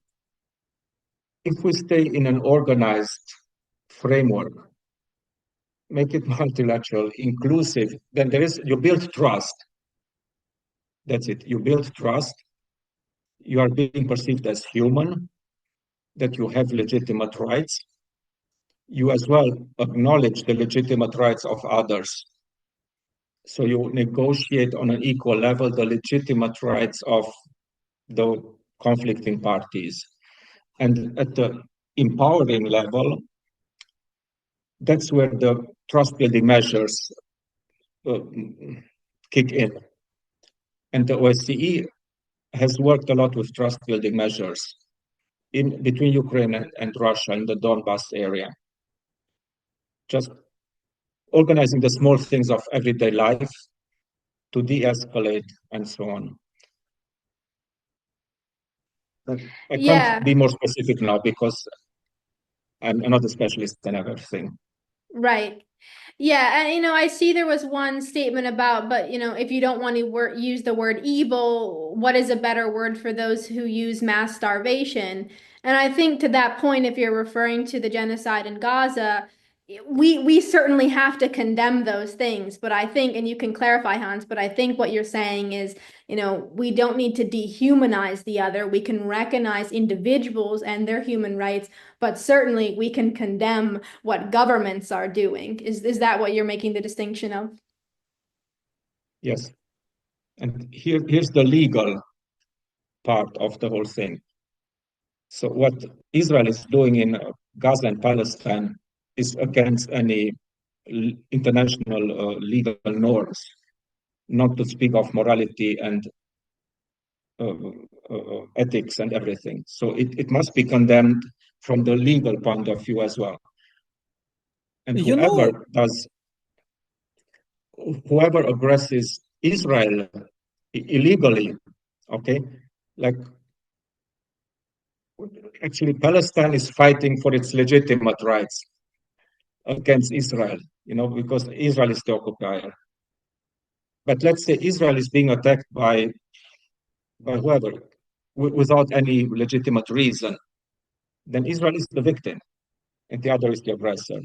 If we stay in an organized framework, make it multilateral, inclusive, then you build trust. That's it. You build trust. You are being perceived as human, that you have legitimate rights. You as well acknowledge the legitimate rights of others. So you negotiate on an equal level the legitimate rights of the conflicting parties. And at the empowering level, that's where the trust building measures kick in. And the OSCE has worked a lot with trust building measures between Ukraine and Russia in the Donbas area. Just organizing the small things of everyday life to de-escalate and so on. But I can't be more specific now because I'm not a specialist in everything. Right. Yeah, and I see there was one statement about, but if you don't want to use the word evil, what is a better word for those who use mass starvation? And I think to that point, if you're referring to the genocide in Gaza, we certainly have to condemn those things. But I think, and you can clarify, Hans, but I think what you're saying is, we don't need to dehumanize the other. We can recognize individuals and their human rights, but certainly we can condemn what governments are doing. Is that what you're making the distinction of? Yes. And here's the legal part of the whole thing. So what Israel is doing in Gaza and Palestine is against any international legal norms, not to speak of morality and ethics and everything. So it must be condemned from the legal point of view as well. And whoever aggresses Israel illegally, okay? Like, actually, Palestine is fighting for its legitimate rights against Israel, because Israel is the occupier. But let's say Israel is being attacked by whoever, without any legitimate reason, then Israel is the victim and the other is the aggressor,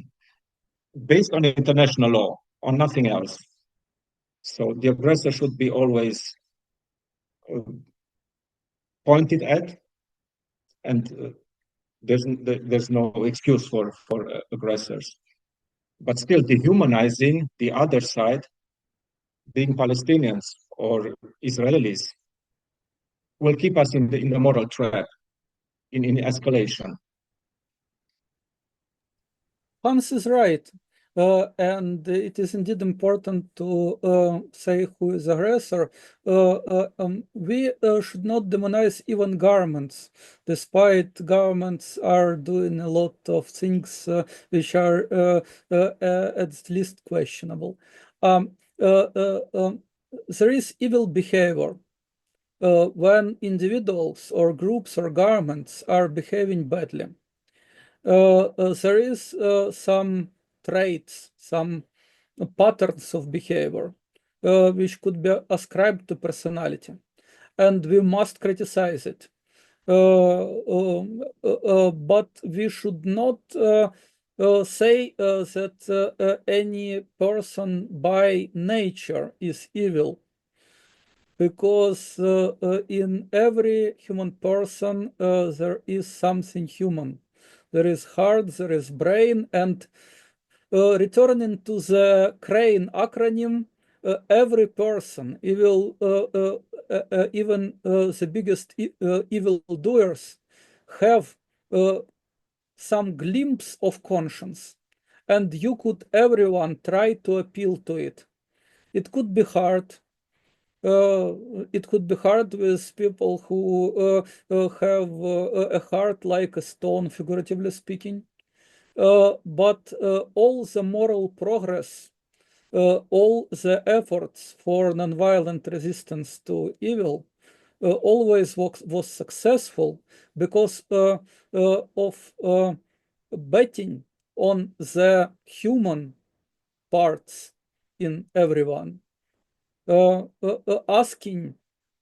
based on international law, on nothing else. So the aggressor should be always pointed at, and there's no excuse for aggressors. But still, dehumanizing the other side, being Palestinians or Israelis, will keep us in the moral trap, in escalation. Hans is right. And it is indeed important to say who is aggressor. We should not demonize even governments, despite governments are doing a lot of things which are at least questionable. There is evil behavior when individuals or groups or governments are behaving badly. There is some traits, some patterns of behavior which could be ascribed to personality, and we must criticize it. But we should not say that any person by nature is evil, because in every human person there is something human. There is heart, there is brain, and returning to the CRANE acronym, every person, even the biggest evildoers, have some glimpse of conscience, and everyone try to appeal to it. It could be hard. It could be hard with people who have a heart like a stone, figuratively speaking. But all the moral progress, all the efforts for nonviolent resistance to evil always was successful because of betting on the human parts in everyone. Asking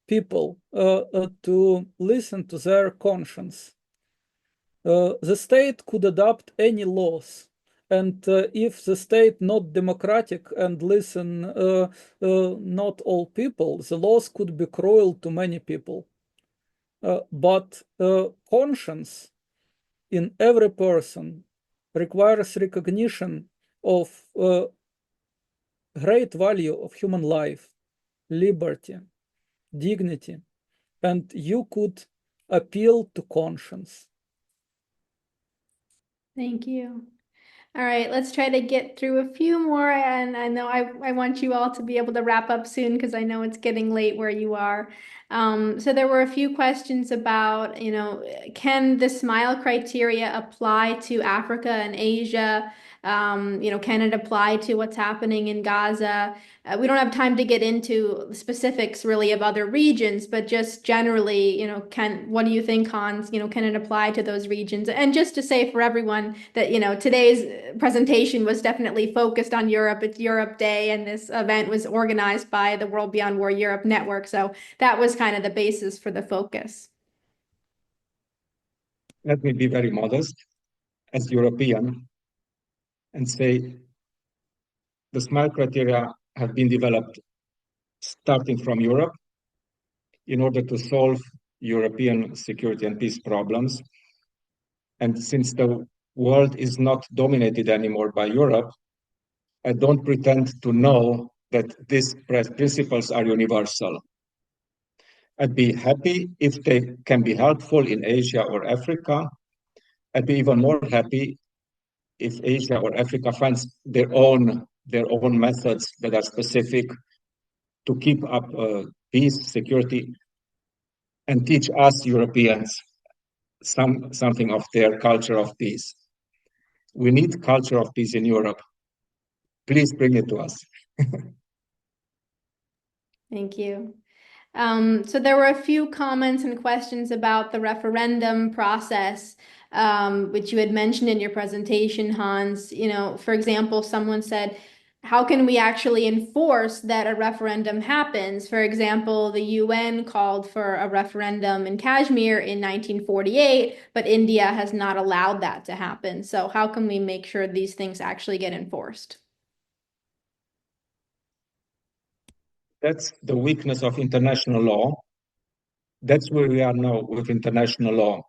people to listen to their conscience. The state could adopt any laws, and if the state not democratic and listen not all people, the laws could be cruel to many people. But conscience in every person requires recognition of great value of human life, liberty, dignity, and you could appeal to conscience. Thank you. All right, let's try to get through a few more. And I know I want you all to be able to wrap up soon because I know it's getting late where you are. So there were a few questions about, can the SMILE criteria apply to Africa and Asia? Can it apply to what's happening in Gaza? We don't have time to get into the specifics really of other regions, but just generally, what do you think, Hans? Can it apply to those regions? And just to say for everyone that, today's presentation was definitely focused on Europe. It's Europe Day, and this event was organized by the World Beyond War Europe Network. So that was kind of the basis for the focus. Let me be very modest as European and say the SMILE criteria have been developed starting from Europe in order to solve European security and peace problems. And since the world is not dominated anymore by Europe, I don't pretend to know that these principles are universal. I'd be happy if they can be helpful in Asia or Africa. I'd be even more happy if Asia or Africa finds their own methods that are specific to keep up peace, security, and teach us Europeans something of their culture of peace. We need culture of peace in Europe. Please bring it to us. Thank you. So there were a few comments and questions about the referendum process, which you had mentioned in your presentation, Hans. You know, for example, someone said, how can we actually enforce that a referendum happens? For example, the UN called for a referendum in Kashmir in 1948, but India has not allowed that to happen. So how can we make sure these things actually get enforced? That's the weakness of international law. That's where we are now with international law.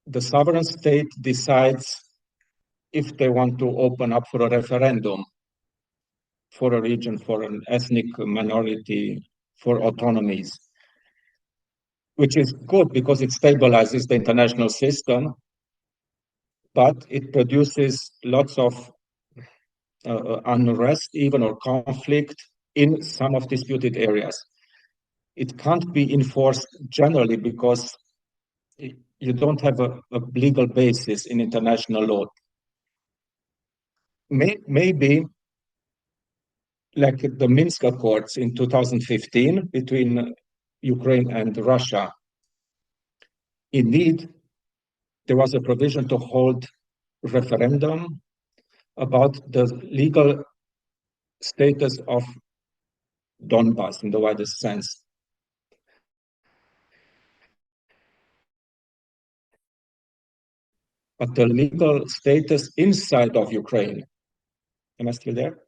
The sovereign state decides if they want to open up for a referendum for a region, for an ethnic minority, for autonomies, which is good because it stabilizes the international system, but it produces lots of unrest, even, or conflict in some of disputed areas. It can't be enforced generally because you don't have a legal basis in international law. Maybe like the Minsk Accords in 2015 between Ukraine and Russia. Indeed, there was a provision to hold referendum about the legal status of Donbas in the widest sense. But the legal status inside of Ukraine. Am I still there?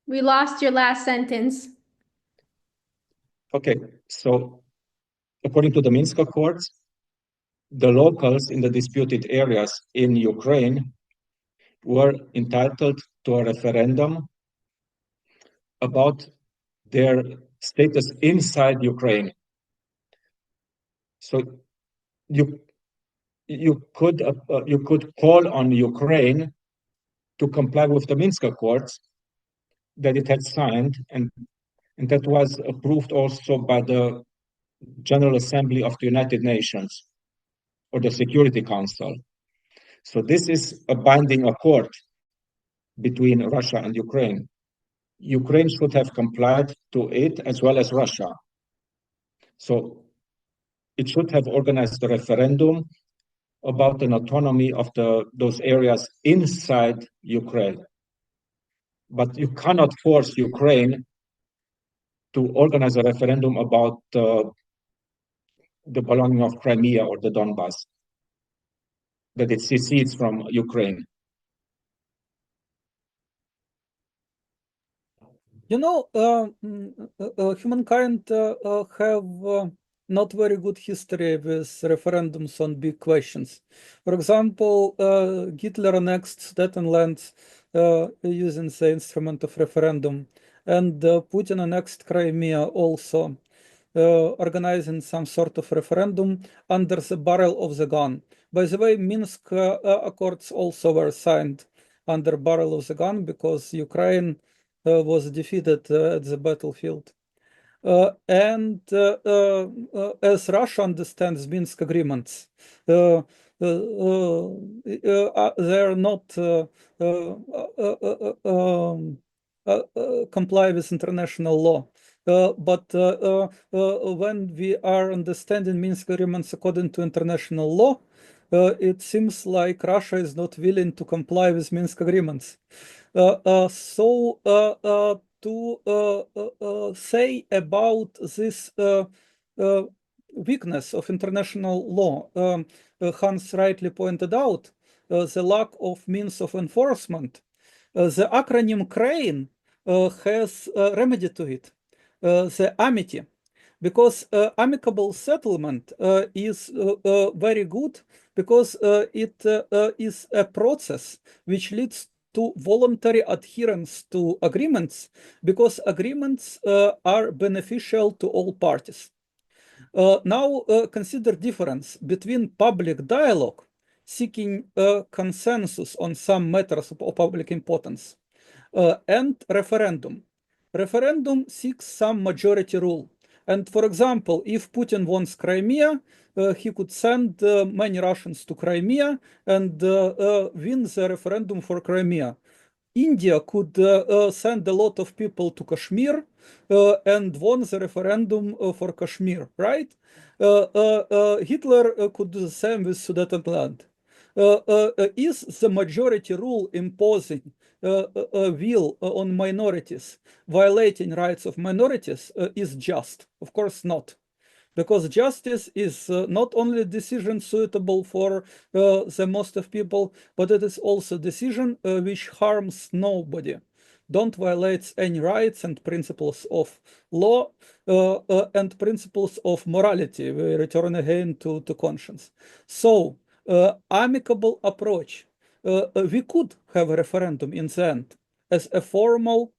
We lost your last sentence. Okay, so according to the Minsk Accords, the locals in the disputed areas in Ukraine were entitled to a referendum about their status inside Ukraine. So you could call on Ukraine to comply with the Minsk Accords that it had signed, and that was approved also by the General Assembly of the United Nations or the Security Council. So this is a binding accord between Russia and Ukraine. Ukraine should have complied to it as well as Russia. So it should have organized a referendum about an autonomy of those areas inside Ukraine. But you cannot force Ukraine to organize a referendum about the belonging of Crimea or the Donbas, that it secedes from Ukraine. You know, humankind have not very good history with referendums on big questions. For example, Hitler annexed Sudetenland using the instrument of referendum, and Putin annexed Crimea also, organizing some sort of referendum under the barrel of the gun. By the way, Minsk Accords also were signed under barrel of the gun because Ukraine was defeated at the battlefield. And as Russia understands Minsk agreements, they are not comply with international law. But when we are understanding Minsk agreements according to international law, it seems like Russia is not willing to comply with Minsk agreements. So to say about this weakness of international law, Hans rightly pointed out the lack of means of enforcement. The acronym CRANE has a remedy to it, the amity, because amicable settlement is very good because it is a process which leads to voluntary adherence to agreements, because agreements are beneficial to all parties. Now consider difference between public dialogue, seeking consensus on some matters of public importance, and referendum. Referendum seeks some majority rule. And for example, if Putin wants Crimea, he could send many Russians to Crimea and win the referendum for Crimea. India could send a lot of people to Kashmir and won the referendum for Kashmir, right? Hitler could do the same with Sudetenland. Is the majority rule imposing will on minorities, violating rights of minorities, is just? Of course not. Because justice is not only a decision suitable for the most of people, but it is also a decision which harms nobody, don't violate any rights and principles of law and principles of morality. We return again to conscience. So, amicable approach. We could have a referendum in the end as a formal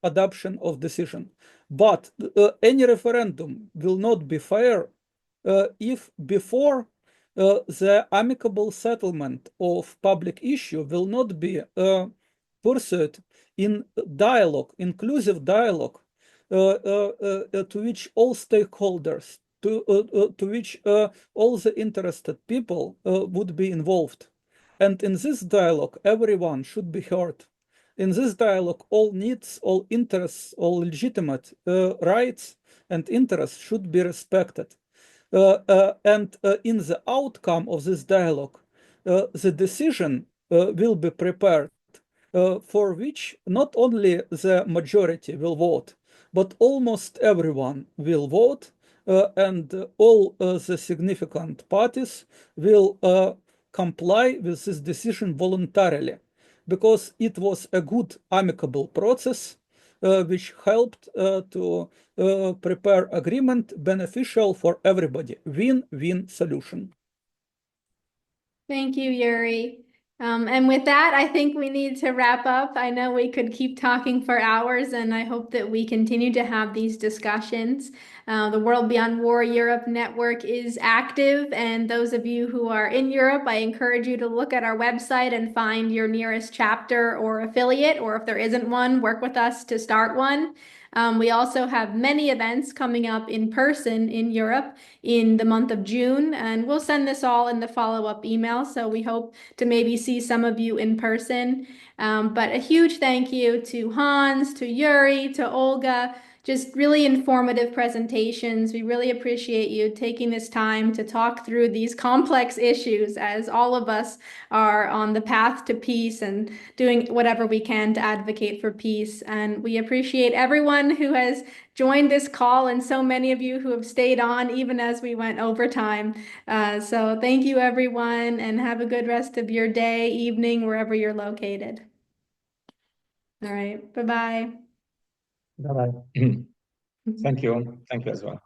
adoption of decision. But any referendum will not be fair if before the amicable settlement of public issue will not be pursued in dialogue, inclusive dialogue, to which all stakeholders, to which all the interested people would be involved. And in this dialogue, everyone should be heard. In this dialogue, all needs, all interests, all legitimate rights and interests should be respected. And in the outcome of this dialogue, the decision will be prepared for which not only the majority will vote, but almost everyone will vote, and all the significant parties will comply with this decision voluntarily, because it was a good amicable process which helped to prepare agreement beneficial for everybody, win-win solution. Thank you, Yuri. And with that, I think we need to wrap up. I know we could keep talking for hours, and I hope that we continue to have these discussions. The World Beyond War Europe Network is active, and those of you who are in Europe, I encourage you to look at our website and find your nearest chapter or affiliate, or if there isn't one, work with us to start one. We also have many events coming up in person in Europe in the month of June, and we'll send this all in the follow-up email, so we hope to maybe see some of you in person. But a huge thank you to Hans, to Yuri, to Olga. Just really informative presentations. We really appreciate you taking this time to talk through these complex issues, as all of us are on the path to peace and doing whatever we can to advocate for peace. And we appreciate everyone who has joined this call, and so many of you who have stayed on even as we went over time. So thank you, everyone, and have a good rest of your day, evening, wherever you're located. All right, bye-bye. Bye-bye. Thank you. Thank you as well.